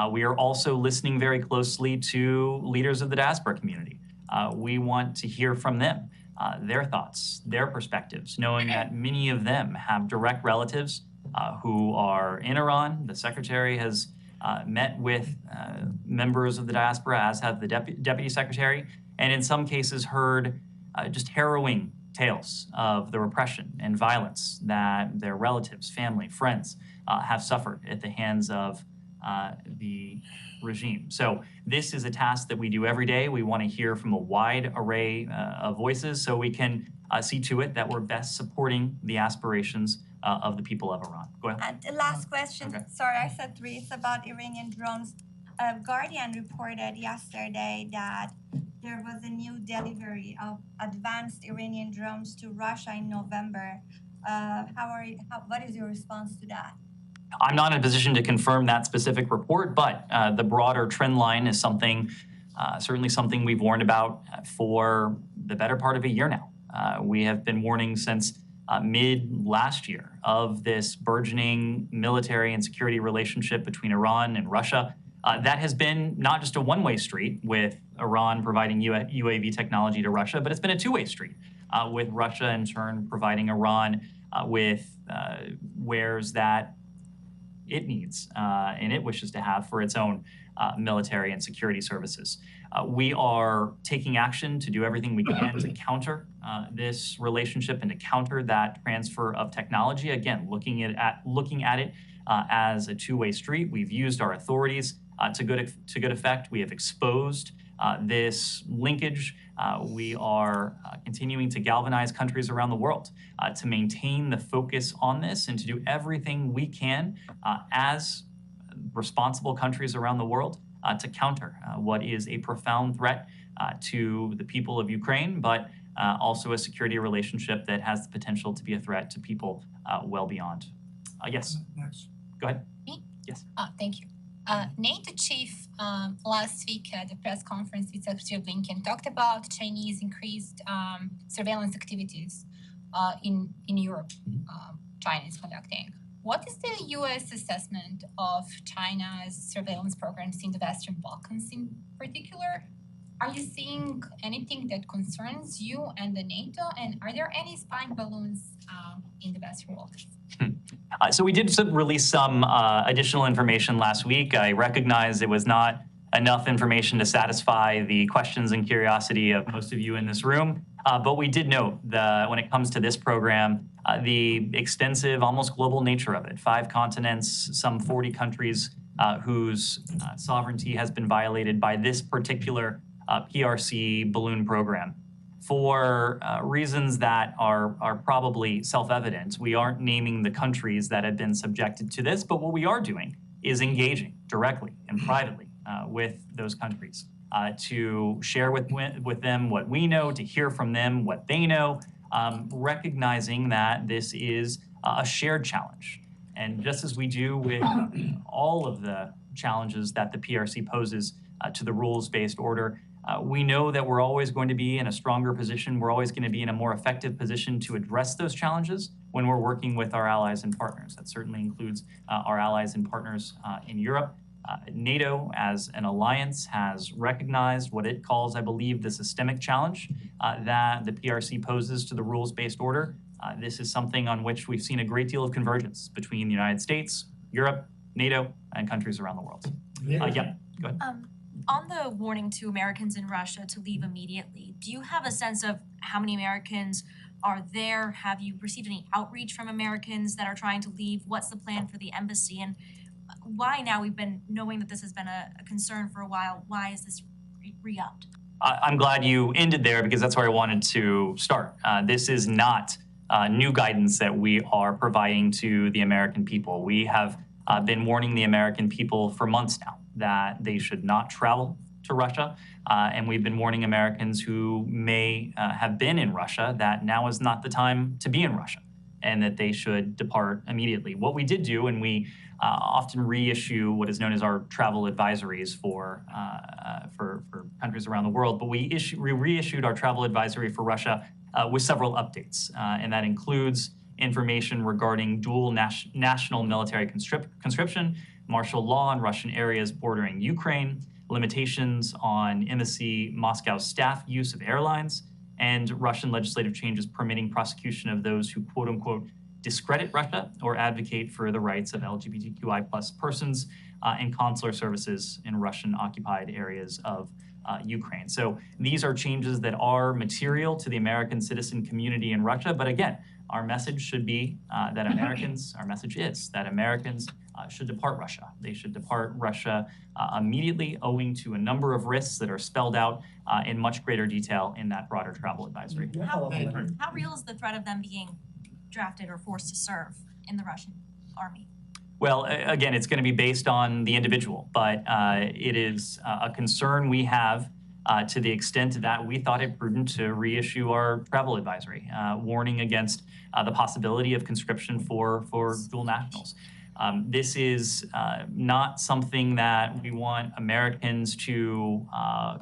We are also listening very closely to leaders of the diaspora community. We want to hear from them, their thoughts, their perspectives, knowing that many of them have direct relatives who are in Iran. The Secretary has met with members of the diaspora, as have the Deputy Secretary, and in some cases heard just harrowing tales of the repression and violence that their relatives, family, friends have suffered at the hands of the regime. So this is a task that we do every day. We want to hear from a wide array of voices so we can see to it that we're best supporting the aspirations of the people of Iran. Go ahead. And the last question, Okay. sorry, I said 3, it's about Iranian drones. Guardian reported yesterday that there was a new delivery of advanced Iranian drones to Russia in November. What is your response to that? I'm not in a position to confirm that specific report, but the broader trend line is something, certainly something we've warned about for the better part of a year now. We have been warning since mid last year of this burgeoning military and security relationship between Iran and Russia. That has been not just a one-way street with Iran providing UAV technology to Russia, but it's been a two-way street with Russia in turn providing Iran with wares that it needs and it wishes to have for its own military and security services. We are taking action to do everything we can to counter this relationship and to counter that transfer of technology. Again, looking at it as a two-way street. We've used our authorities to good effect. We have exposed this linkage. We are continuing to galvanize countries around the world to maintain the focus on this and to do everything we can as responsible countries around the world to counter what is a profound threat to the people of Ukraine, but also a security relationship that has the potential to be a threat to people well beyond. Yes. Next. Go ahead. Me? Yes. Thank you. NATO chief last week at the press conference with Secretary Blinken talked about Chinese increased surveillance activities in Europe. China is conducting. What is the U.S. assessment of China's surveillance programs in the Western Balkans in particular? Are you seeing anything that concerns you and the NATO? And are there any spying balloons in the Western waters? So we did release some additional information last week. I recognize it was not enough information to satisfy the questions and curiosity of most of you in this room. But we did note that when it comes to this program, the extensive, almost global nature of it. 5 continents, some 40 countries whose sovereignty has been violated by this particular PRC balloon program. For reasons that are probably self-evident, we aren't naming the countries that have been subjected to this, but what we are doing is engaging directly and privately with those countries to share with them what we know, to hear from them what they know, recognizing that this is a shared challenge. And just as we do with all of the challenges that the PRC poses to the rules-based order, we know that we're always going to be in a stronger position. We're always going to be in a more effective position to address those challenges when we're working with our allies and partners. That certainly includes our allies and partners in Europe. NATO, as an alliance, has recognized what it calls, I believe, the systemic challenge that the PRC poses to the rules-based order. This is something on which we've seen a great deal of convergence between the United States, Europe, NATO, and countries around the world. Yeah, go ahead. On the warning to Americans in Russia to leave immediately, do you have a sense of how many Americans are there? Have you received any outreach from Americans that are trying to leave? What's the plan for the embassy? And why now? We've been knowing that this has been a concern for a while. Why is this re-upped? I'm glad you ended there because that's where I wanted to start. This is not new guidance that we are providing to the American people. We have been warning the American people for months now that they should not travel to Russia. And we've been warning Americans who may have been in Russia that now is not the time to be in Russia and that they should depart immediately. What we did do, and we often reissue what is known as our travel advisories for countries around the world, but we reissued our travel advisory for Russia with several updates. And that includes information regarding dual national military conscription, martial law in Russian areas bordering Ukraine, limitations on Embassy Moscow staff use of airlines, and Russian legislative changes permitting prosecution of those who, quote unquote, discredit Russia or advocate for the rights of LGBTQI plus persons and consular services in Russian occupied areas of Ukraine. So these are changes that are material to the American citizen community in Russia. But again, our message should be that Americans, our message is that Americans should depart Russia. They should depart Russia immediately, owing to a number of risks that are spelled out in much greater detail in that broader travel advisory. How real is the threat of them being drafted or forced to serve in the Russian army? Well, again, it's going to be based on the individual, but it is a concern we have to the extent that we thought it prudent to reissue our travel advisory, warning against the possibility of conscription for dual nationals. This is not something that we want Americans to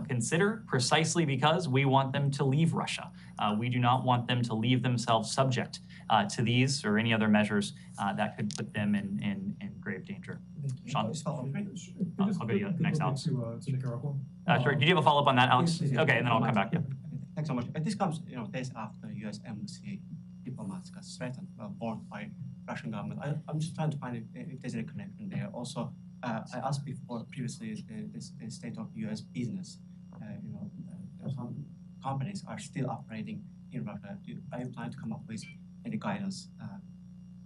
consider precisely because we want them to leave Russia. We do not want them to leave themselves subject to these or any other measures that could put them in grave danger. Sean? I'll go to you next, Alex. To Nicaragua. Sure. Did you have a follow-up on that, Alex? Okay, and then I'll come back. Yeah. Thanks so much. This comes, days after U.S. embassy diplomats got threatened, warned by Russian government. I'm just trying to find if there's any connection there. Also, I asked previously the state of U.S. business. Some companies are still operating in Russia. Are you planning to come up with any guidance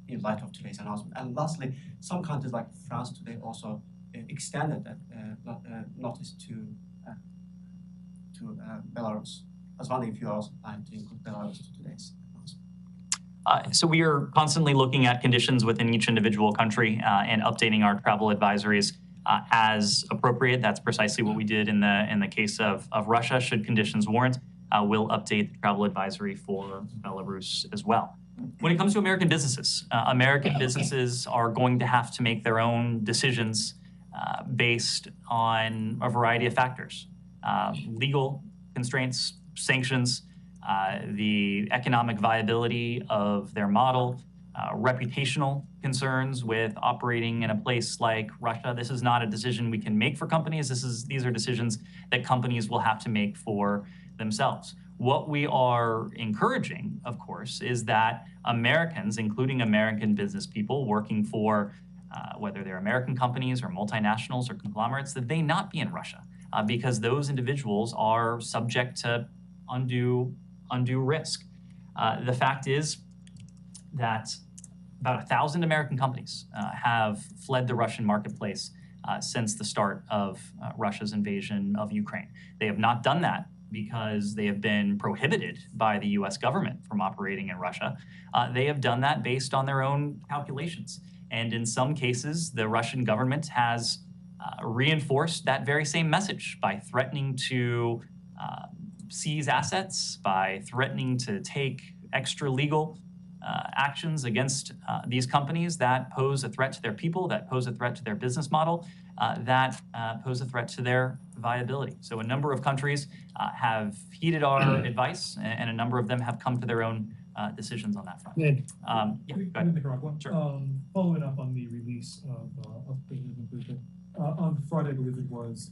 in light of today's announcement? And lastly, some countries like France today also extended that notice to Belarus. I was wondering if you also plan to include Belarus to today's announcement. So we are constantly looking at conditions within each individual country and updating our travel advisories as appropriate. That's precisely what we did in the case of Russia. Should conditions warrant, we'll update the travel advisory for Belarus as well. When it comes to American businesses are going to have to make their own decisions based on a variety of factors. Legal constraints, sanctions, the economic viability of their model, reputational concerns with operating in a place like Russia. This is not a decision we can make for companies. These are decisions that companies will have to make for themselves. What we are encouraging, of course, is that Americans, including American business people working for whether they're American companies or multinationals or conglomerates, that they not be in Russia because those individuals are subject to undue risk. The fact is that about 1,000 American companies have fled the Russian marketplace since the start of Russia's invasion of Ukraine. They have not done that because they have been prohibited by the U.S. government from operating in Russia. They have done that based on their own calculations. And in some cases, the Russian government has reinforced that very same message by threatening to seize assets, by threatening to take extra legal actions against these companies that pose a threat to their people, that pose a threat to their business model, that pose a threat to their viability. So a number of countries have heeded our advice, and a number of them have come to their own decisions on that front. Ned, Yeah, go ahead. Nicaragua. Sure. Following up on the release of President Putin, on Friday, I believe it was,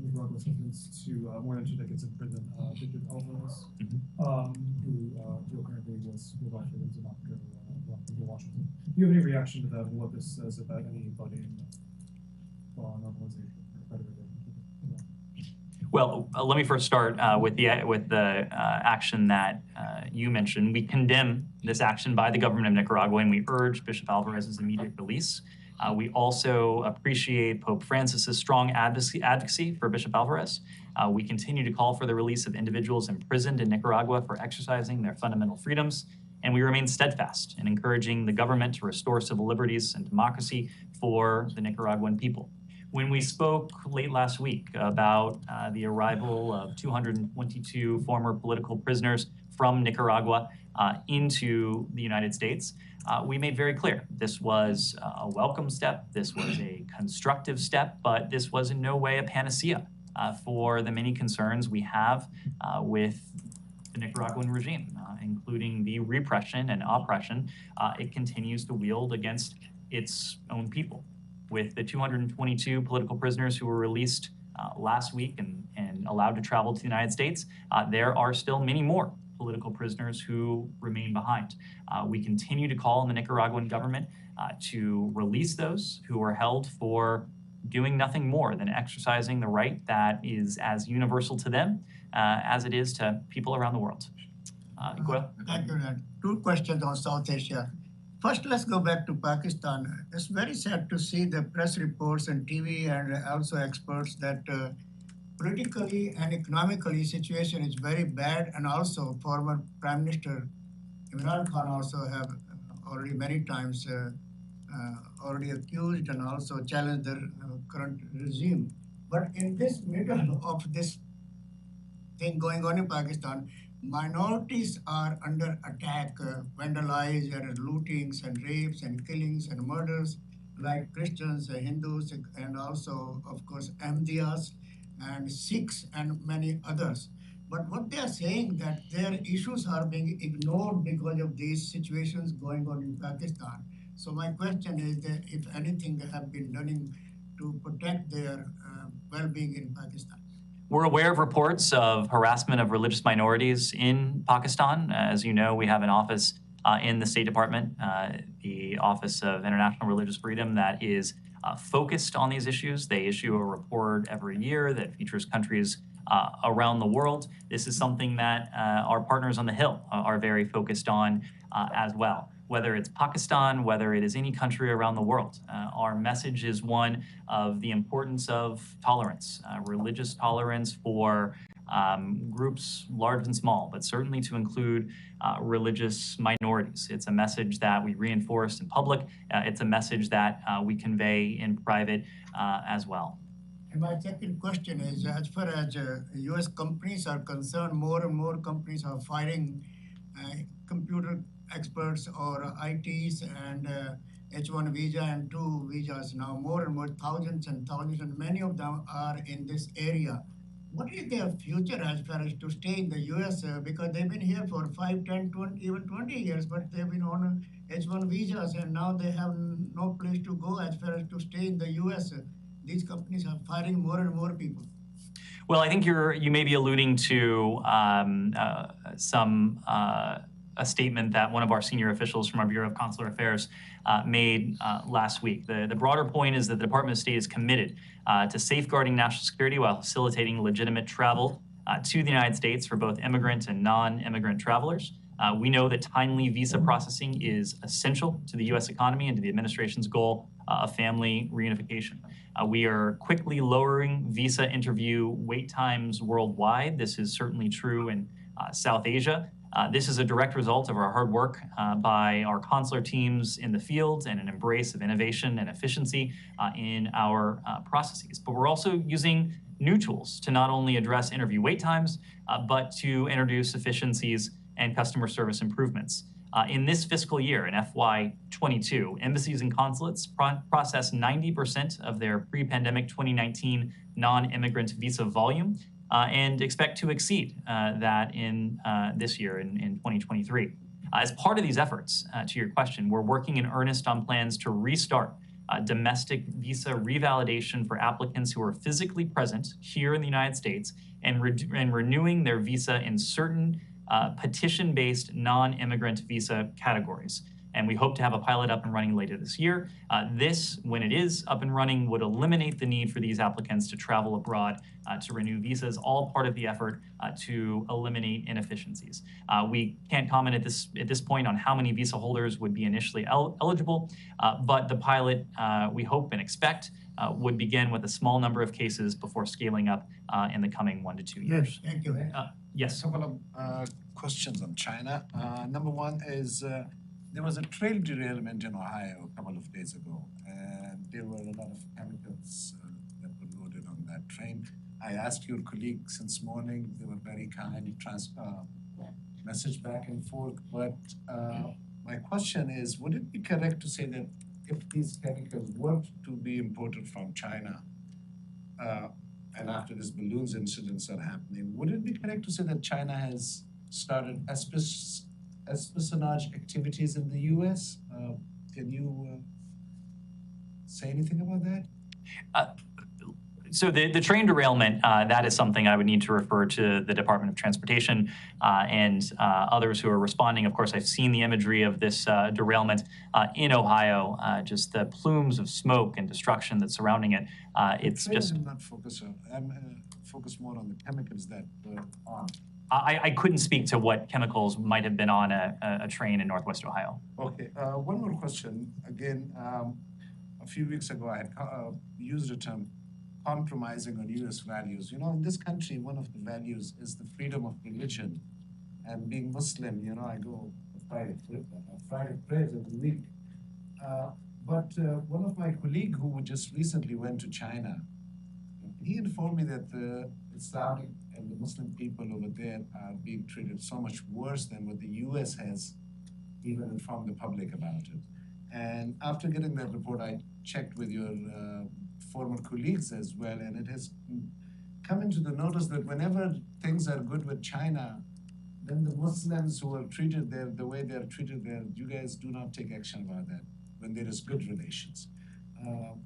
Nicaragua sentenced to more than 2 decades in prison, Victor Alvarez, who apparently was elected in Washington. Do you have any reaction to that and what this says about anybody in the law normalization? Well, let me first start with the action that you mentioned. We condemn this action by the government of Nicaragua, and we urge Bishop Alvarez's immediate release. We also appreciate Pope Francis's strong advocacy for Bishop Alvarez. We continue to call for the release of individuals imprisoned in Nicaragua for exercising their fundamental freedoms, and we remain steadfast in encouraging the government to restore civil liberties and democracy for the Nicaraguan people. When we spoke late last week about the arrival of 222 former political prisoners from Nicaragua into the United States, we made very clear this was a welcome step, this was a constructive step, but this was in no way a panacea for the many concerns we have with the Nicaraguan regime, including the repression and oppression it continues to wield against its own people. With the 222 political prisoners who were released last week and allowed to travel to the United States, there are still many more political prisoners who remain behind. We continue to call on the Nicaraguan government to release those who are held for doing nothing more than exercising the right that is as universal to them as it is to people around the world. Thank you, Ned. 2 questions on South Asia. First, let's go back to Pakistan. It's very sad to see the press reports and TV and also experts that politically and economically situation is very bad, and also former Prime Minister Imran Khan also have already many times already accused and also challenged the current regime. But in this middle of this thing going on in Pakistan, minorities are under attack, vandalized and lootings and rapes and killings and murders, like Christians, Hindus, and also, of course, Ahmadiyas and Sikhs and many others. But what they are saying that their issues are being ignored because of these situations going on in Pakistan. So my question is that if anything they have been done to protect their well-being in Pakistan. We're aware of reports of harassment of religious minorities in Pakistan. As you know, we have an office in the State Department, the Office of International Religious Freedom, that is focused on these issues. They issue a report every year that features countries around the world. This is something that our partners on the Hill are very focused on as well. Whether it's Pakistan, whether it is any country around the world, our message is one of the importance of tolerance, religious tolerance for groups large and small, but certainly to include religious minorities. It's a message that we reinforce in public. It's a message that we convey in private as well. And my second question is, as far as U.S. companies are concerned, more and more companies are firing computer experts or ITs and H-1 visa and 2 visas now, more and more, thousands and thousands, and many of them are in this area. What is their future as far as to stay in the U.S. Because they've been here for 5, 10, 20, even 20 years, but they've been on H1 visas, and now they have no place to go as far as to stay in the US. These companies are firing more and more people. Well, I think you may be alluding to a statement that one of our senior officials from our Bureau of Consular Affairs made last week. The broader point is that the Department of State is committed to safeguarding national security while facilitating legitimate travel to the United States for both immigrant and non-immigrant travelers. We know that timely visa processing is essential to the U.S. economy and to the administration's goal of family reunification. We are quickly lowering visa interview wait times worldwide. This is certainly true in South Asia. This is a direct result of our hard work by our consular teams in the field and an embrace of innovation and efficiency in our processes. But we're also using new tools to not only address interview wait times, but to introduce efficiencies and customer service improvements. In this fiscal year, in FY22, embassies and consulates processed 90% of their pre-pandemic 2019 non-immigrant visa volume and expect to exceed that in this year, in 2023. As part of these efforts, to your question, we're working in earnest on plans to restart domestic visa revalidation for applicants who are physically present here in the United States and renewing their visa in certain petition-based non-immigrant visa categories. And we hope to have a pilot up and running later this year. This, when it is up and running, would eliminate the need for these applicants to travel abroad to renew visas, all part of the effort to eliminate inefficiencies. We can't comment at this point on how many visa holders would be initially eligible, but the pilot, we hope and expect, would begin with a small number of cases before scaling up in the coming 1 to 2 years. Yes, thank you. Yes. A couple of questions on China. Number one is there was a train derailment in Ohio a couple of days ago, and there were a lot of chemicals that were loaded on that train. I asked your colleagues since morning; they were very kind, message back and forth. But my question is, would it be correct to say that if these chemicals were to be imported from China, and after this balloons incidents are happening, would it be correct to say that China has started espionage activities in the U.S.? Can you say anything about that? So the train derailment, that is something I would need to refer to the Department of Transportation and others who are responding. Of course, I've seen the imagery of this derailment in Ohio, just the plumes of smoke and destruction that's surrounding it. It's just... I'm not focused on. I'm focused more on the chemicals that were on. I couldn't speak to what chemicals might have been on a train in Northwest Ohio. Okay, one more question. Again, a few weeks ago, I had used a term, compromising on U.S. values. You know, in this country, one of the values is the freedom of religion. And being Muslim, you know, I go Friday prayers every week. But one of my colleagues who just recently went to China, he informed me that the Islamic and the Muslim people over there are being treated so much worse than what the U.S. has even informed the public about it. And after getting that report, I checked with your former colleagues as well, and it has come into the notice that whenever things are good with China, then the Muslims who are treated there the way they are treated there, you guys do not take action about that when there is good relations.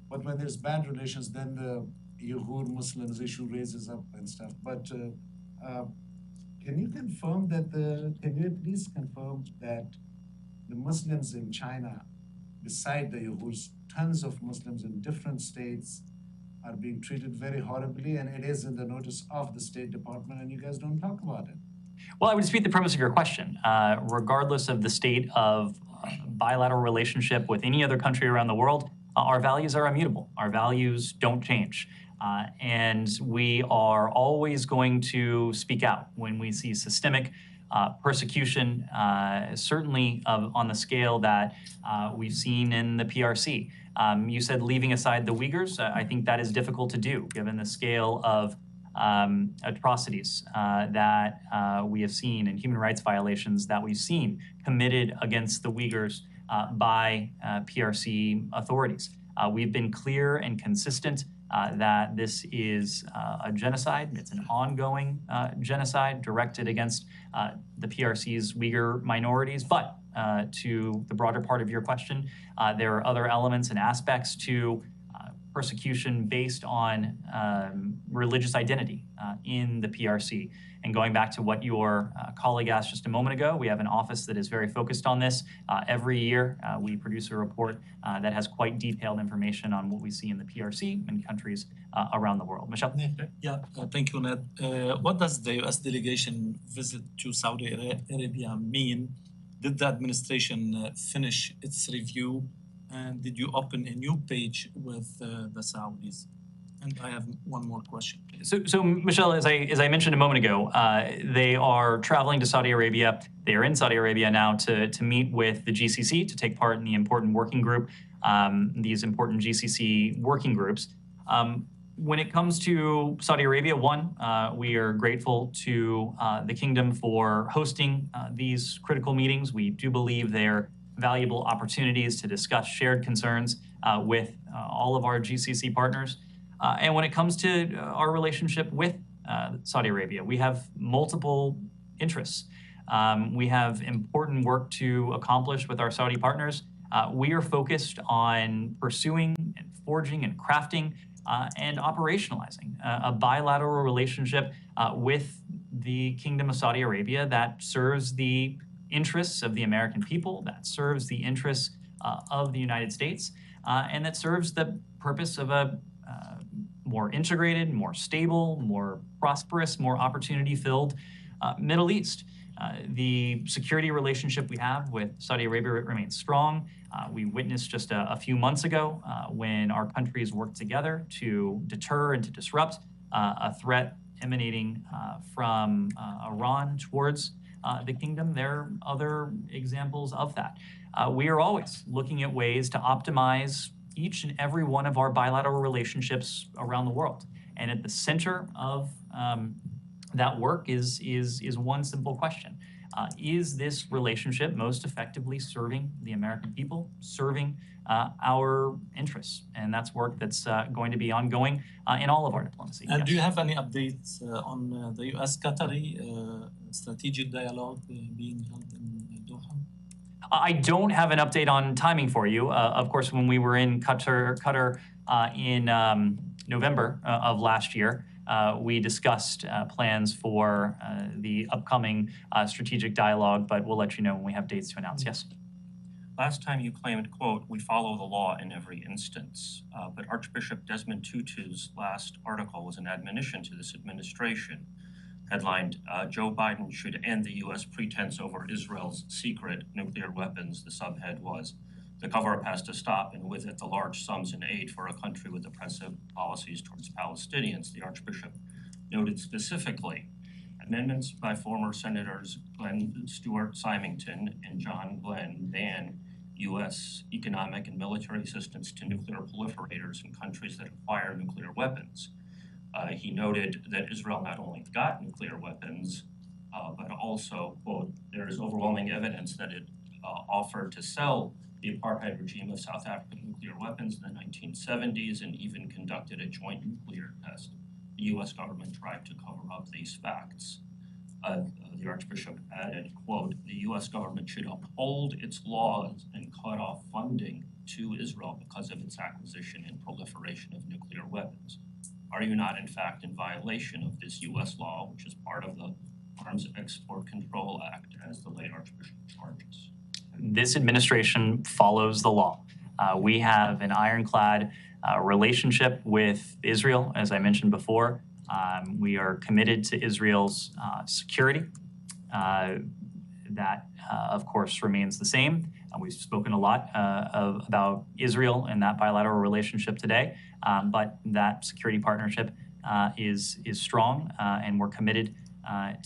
But when there's bad relations, then the Uyghur Muslims issue raises up and stuff. But can you confirm that can you at least confirm that the Muslims in China, beside the Uyghurs, tons of Muslims in different states are being treated very horribly, and it is in the notice of the State Department, and you guys don't talk about it? Well, I would dispute the premise of your question. Regardless of the state of bilateral relationship with any other country around the world, our values are immutable. Our values don't change. And we are always going to speak out when we see systemic persecution, certainly on the scale that we've seen in the PRC. You said leaving aside the Uyghurs. I think that is difficult to do given the scale of atrocities that we have seen and human rights violations that we've seen committed against the Uyghurs by PRC authorities. We've been clear and consistent that this is a genocide. It's an ongoing genocide directed against the PRC's Uyghur minorities. But to the broader part of your question, there are other elements and aspects to persecution based on religious identity in the PRC. And going back to what your colleague asked just a moment ago, we have an office that is very focused on this. Every year, we produce a report that has quite detailed information on what we see in the PRC and countries around the world. Michelle? Yeah, thank you, Ned. What does the U.S. delegation visit to Saudi Arabia mean? Did the administration finish its review? And did you open a new page with the Saudis? And I have one more question. So Michelle, as I mentioned a moment ago, they are traveling to Saudi Arabia. They are in Saudi Arabia now to meet with the GCC, to take part in the important working group, these important GCC working groups. When it comes to Saudi Arabia, we are grateful to the kingdom for hosting these critical meetings. We do believe they're valuable opportunities to discuss shared concerns with all of our GCC partners. And when it comes to our relationship with Saudi Arabia, we have multiple interests. We have important work to accomplish with our Saudi partners. We are focused on pursuing and forging and crafting and operationalizing a bilateral relationship with the Kingdom of Saudi Arabia that serves the interests of the American people, that serves the interests of the United States, and that serves the purpose of a more integrated, more stable, more prosperous, more opportunity-filled Middle East. The security relationship we have with Saudi Arabia remains strong. We witnessed just a few months ago when our countries worked together to deter and to disrupt a threat emanating from Iran towards the kingdom. There are other examples of that. We are always looking at ways to optimize each and every one of our bilateral relationships around the world. And at the center of that work is one simple question. Is this relationship most effectively serving the American people, serving our interests? And that's work that's going to be ongoing in all of our diplomacy. And do you have any updates on the U.S.-Qatari strategic dialogue being held in Doha? I don't have an update on timing for you. Of course, when we were in Qatar in November of last year, we discussed plans for the upcoming strategic dialogue, but we'll let you know when we have dates to announce. Yes? Last time you claimed, quote, "We follow the law in every instance." But Archbishop Desmond Tutu's last article was an admonition to this administration. Headlined, "Joe Biden should end the U.S. pretense over Israel's secret nuclear weapons." The subhead was, "The cover-up has to stop, and with it the large sums in aid for a country with oppressive policies towards Palestinians." The Archbishop noted specifically amendments by former Senators Glenn Stewart Symington and John Glenn ban U.S. economic and military assistance to nuclear proliferators in countries that acquire nuclear weapons. He noted that Israel not only got nuclear weapons, but also, quote, "There is overwhelming evidence that it offered to sell the apartheid regime of South African nuclear weapons in the 1970s and even conducted a joint nuclear test. The U.S. government tried to cover up these facts." The Archbishop added, quote, "The U.S. government should uphold its laws and cut off funding to Israel because of its acquisition and proliferation of nuclear weapons. Are you not, in fact, in violation of this U.S. law, which is part of the Arms Export Control Act, as the late Archbishop charges?" This administration follows the law. We have an ironclad relationship with Israel, as I mentioned before. We are committed to Israel's security. That, of course, remains the same. We've spoken a lot about Israel and that bilateral relationship today, but that security partnership is strong, and we're committed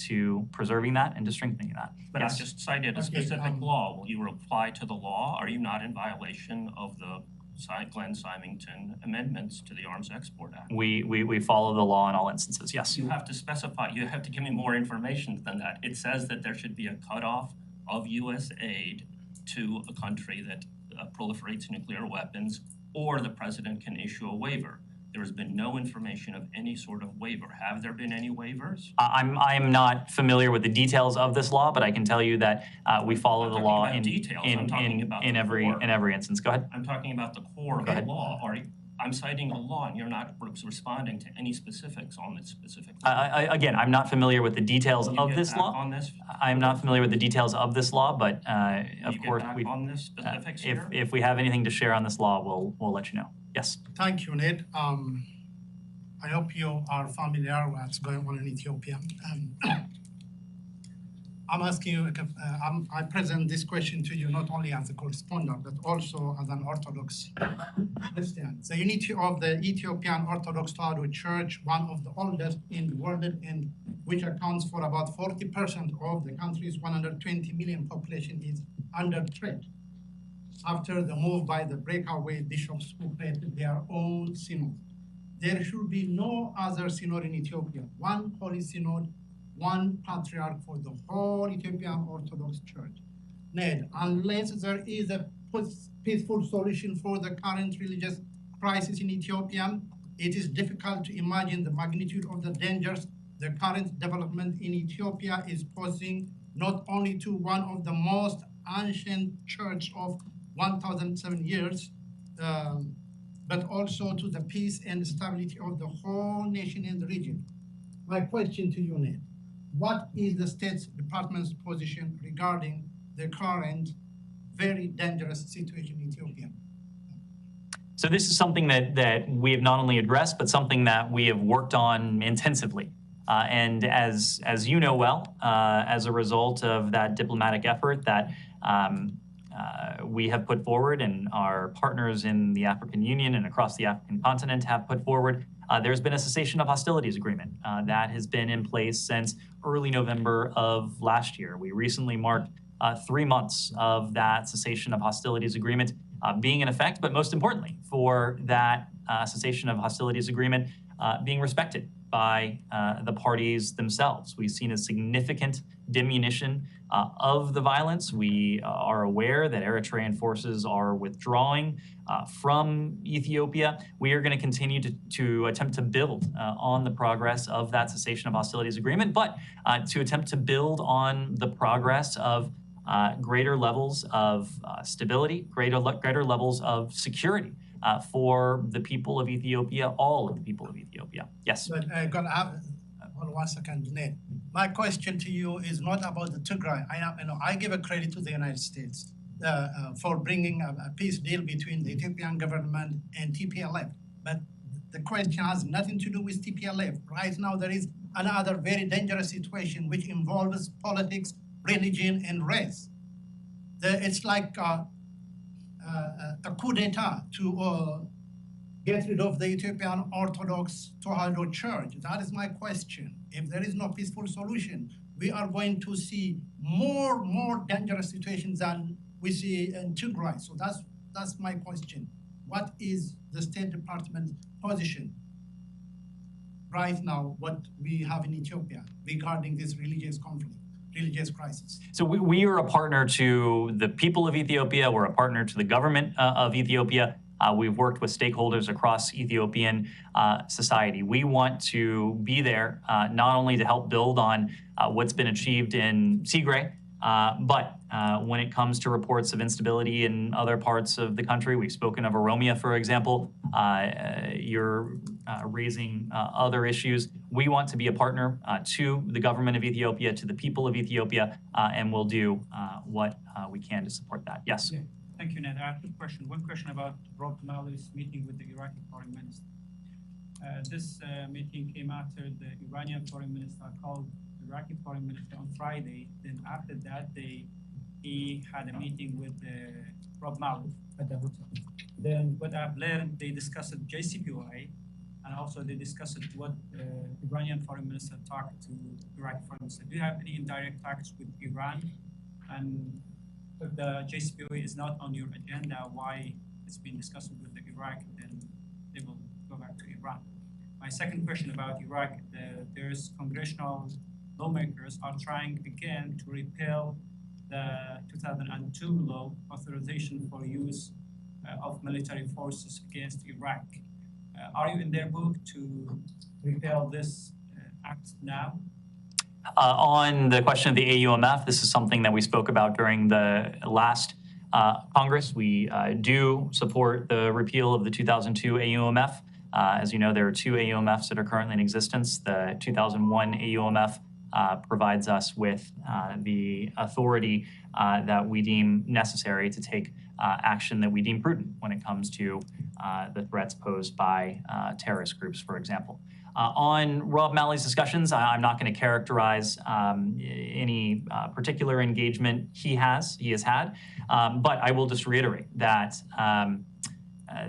to preserving that and to strengthening that. But I just cited a specific law. Will you reply to the law? Are you not in violation of the Glenn Symington amendments to the Arms Export Act? We follow the law in all instances, yes. You have to specify, you have to give me more information than that. It says that there should be a cutoff of U.S. aid to a country that proliferates nuclear weapons, or the president can issue a waiver. there has been no information of any sort of waiver. Have there been any waivers? I'm not familiar with the details of this law, but I can tell you that we follow the law in every instance. Go ahead. I'm talking about the core of the law. I'm citing a law, and you're not responding to any specifics on this specific law. Again, I'm not familiar with the details of this law. On this? I'm not familiar with the details of this law, but of course, on this specifics here? if we have anything to share on this law, we'll let you know. Yes. Thank you, Ned. I hope you are familiar with what's going on in Ethiopia. I'm asking you, I present this question to you not only as a correspondent, but also as an Orthodox Christian. The unity of the Ethiopian Orthodox Church, one of the oldest in the world, and which accounts for about 40% of the country's 120 million population, is under threat after the move by the breakaway bishops who created their own synod. There should be no other synod in Ethiopia, one holy synod, one patriarch for the whole Ethiopian Orthodox Church. Ned, unless there is a peaceful solution for the current religious crisis in Ethiopia, it is difficult to imagine the magnitude of the dangers the current development in Ethiopia is posing, not only to one of the most ancient church of 1,007 years, but also to the peace and stability of the whole nation and the region. My question to you, Ned, what is the State Department's position regarding the current very dangerous situation in Ethiopia? So this is something that we have not only addressed, but something that we have worked on intensively. And as you know well, as a result of that diplomatic effort that we have put forward and our partners in the African Union and across the African continent have put forward, there's been a cessation of hostilities agreement that has been in place since early November of last year. We recently marked 3 months of that cessation of hostilities agreement being in effect, but most importantly, for that cessation of hostilities agreement being respected by the parties themselves. We've seen a significant diminution of the violence. We are aware that Eritrean forces are withdrawing from Ethiopia. We are going to continue to attempt to build on the progress of that cessation of hostilities agreement, but to attempt to build on the progress of greater levels of stability, greater levels of security for the people of Ethiopia, all of the people of Ethiopia. Yes. But hold on 1 second, Ned. My question to you is not about the Tigray. I give a credit to the United States for bringing a peace deal between the Ethiopian government and TPLF. But the question has nothing to do with TPLF. Right now, there is another very dangerous situation which involves politics, religion, and race. It's like a coup d'etat to get rid of the Ethiopian Orthodox Tewahedo Church. That is my question. If there is no peaceful solution, we are going to see more dangerous situations than we see in Tigray. So that's my question. What is the State Department's position right now, what we have in Ethiopia regarding this religious conflict, religious crisis? So we are a partner to the people of Ethiopia. We're a partner to the government of Ethiopia. We've worked with stakeholders across Ethiopian society. We want to be there not only to help build on what's been achieved in Tigray, but when it comes to reports of instability in other parts of the country, we've spoken of Oromia, for example. You're raising other issues. We want to be a partner to the government of Ethiopia, to the people of Ethiopia, and we'll do what we can to support that. Yes. Yeah. Thank you, Ned. I have 2 questions. One question about Rob Malley's meeting with the Iraqi foreign minister. This meeting came after the Iranian foreign minister called the Iraqi foreign minister on Friday. Then after that, he had a meeting with Rob Malley at the hotel. Then what I've learned, they discussed JCPOA, and also they discussed what Iranian foreign minister talked to Iraqi foreign minister. Do you have any indirect talks with Iran? And if the JCPOA is not on your agenda, why it's been discussed with the Iraq, then they will go back to Iran. My second question about Iraq, there's congressional lawmakers are trying again to repeal the 2002 law authorization for use of military forces against Iraq. Are you in their book to repeal this act now? On the question of the AUMF, this is something that we spoke about during the last Congress. We do support the repeal of the 2002 AUMF. As you know, there are two AUMFs that are currently in existence. The 2001 AUMF provides us with the authority that we deem necessary to take action that we deem prudent when it comes to the threats posed by terrorist groups, for example. On Rob Malley's discussions, I'm not going to characterize any particular engagement he has had, but I will just reiterate that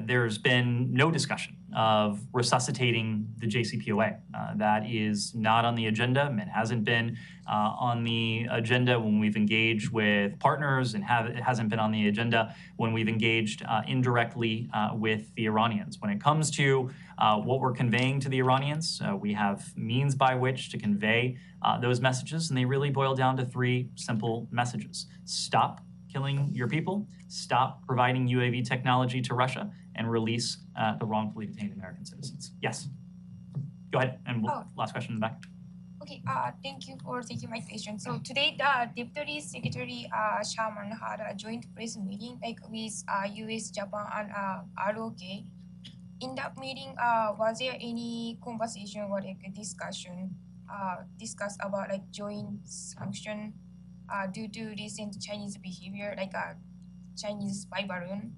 there's been no discussion of resuscitating the JCPOA. That is not on the agenda. It hasn't been on the agenda when we've engaged with partners, and it hasn't been on the agenda when we've engaged indirectly with the Iranians. When it comes to what we're conveying to the Iranians, we have means by which to convey those messages, and they really boil down to three simple messages. Stop killing your people, stop providing UAV technology to Russia, and release the wrongfully detained American citizens. Yes. Go ahead, and last question in the back. Okay, thank you for taking my question. So today, the Deputy Secretary Sharman had a joint press meeting with U.S, Japan, and ROK. In that meeting, was there any conversation or discussion discussed about joint sanction due to recent Chinese behavior, like a Chinese spy balloon?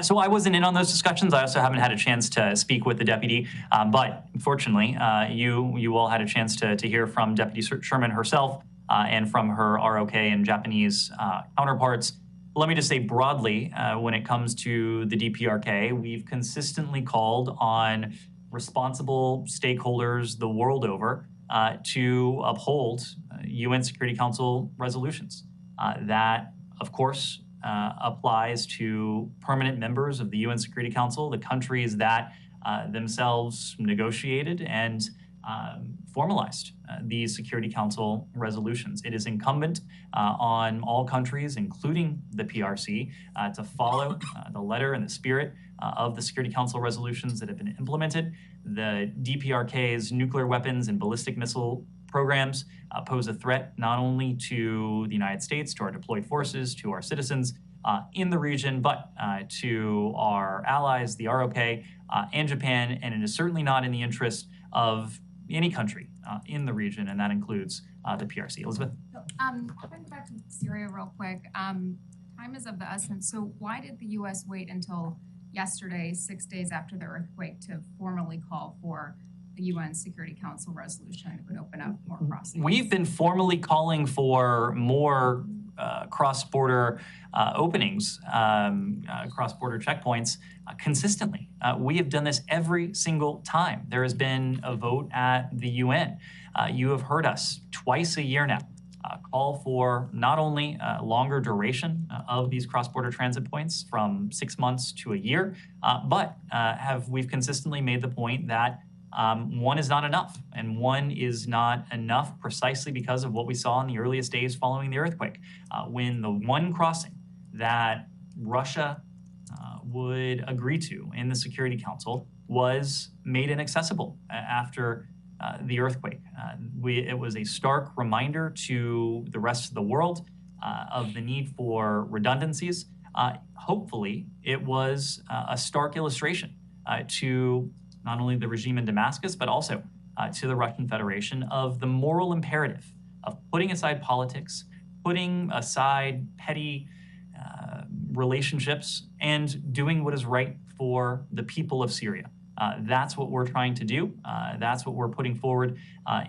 So I wasn't in on those discussions. I also haven't had a chance to speak with the deputy, but fortunately, you all had a chance to hear from Deputy Sherman herself and from her ROK and Japanese counterparts. Let me just say broadly, when it comes to the DPRK, we've consistently called on responsible stakeholders the world over to uphold UN Security Council resolutions. That, of course, applies to permanent members of the UN Security Council, the countries that themselves negotiated and formalized these Security Council resolutions. It is incumbent on all countries, including the PRC, to follow the letter and the spirit of the Security Council resolutions that have been implemented. The DPRK's nuclear weapons and ballistic missile programs pose a threat not only to the United States, to our deployed forces, to our citizens in the region, but to our allies, the ROK, and Japan, and it is certainly not in the interest of any country in the region, and that includes the PRC. Elizabeth? Going back to Syria real quick, time is of the essence, so why did the U.S. wait until yesterday, 6 days after the earthquake, to formally call for the UN Security Council resolution that would open up more crossings? We've been formally calling for more cross-border openings, cross-border checkpoints consistently. We have done this every single time there has been a vote at the UN. You have heard us twice a year now call for not only longer duration of these cross-border transit points from 6 months to a year, but we've consistently made the point that one is not enough, and one is not enough precisely because of what we saw in the earliest days following the earthquake, when the one crossing that Russia would agree to in the Security Council was made inaccessible after the earthquake. It was a stark reminder to the rest of the world of the need for redundancies. Hopefully, it was a stark illustration to not only the regime in Damascus, but also to the Russian Federation of the moral imperative of putting aside politics, putting aside petty relationships, and doing what is right for the people of Syria. That's what we're trying to do. That's what we're putting forward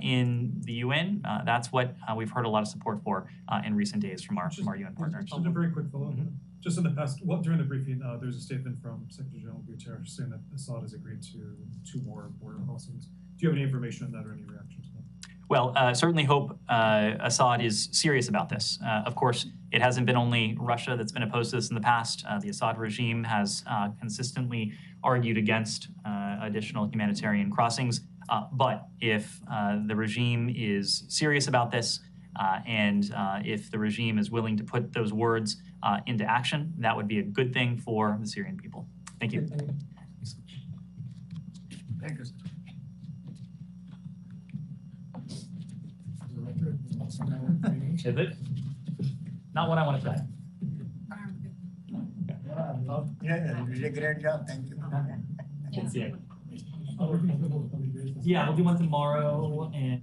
in the UN. That's what we've heard a lot of support for in recent days from our UN partners. Just a very quick follow-up. Just in the past, during the briefing, there was a statement from Secretary General Guterres saying that Assad has agreed to 2 more border crossings. Do you have any information on that or any reaction to that? Well, certainly hope Assad is serious about this. Of course, it hasn't been only Russia that's been opposed to this in the past. The Assad regime has consistently argued against additional humanitarian crossings. But if the regime is serious about this, and if the regime is willing to put those words into action, that would be a good thing for the Syrian people. Thank you. Thank you, sir. Is it? Not what I want to say. Yeah, you did a great job, thank you. Good to see you. Yeah, we'll do one tomorrow and.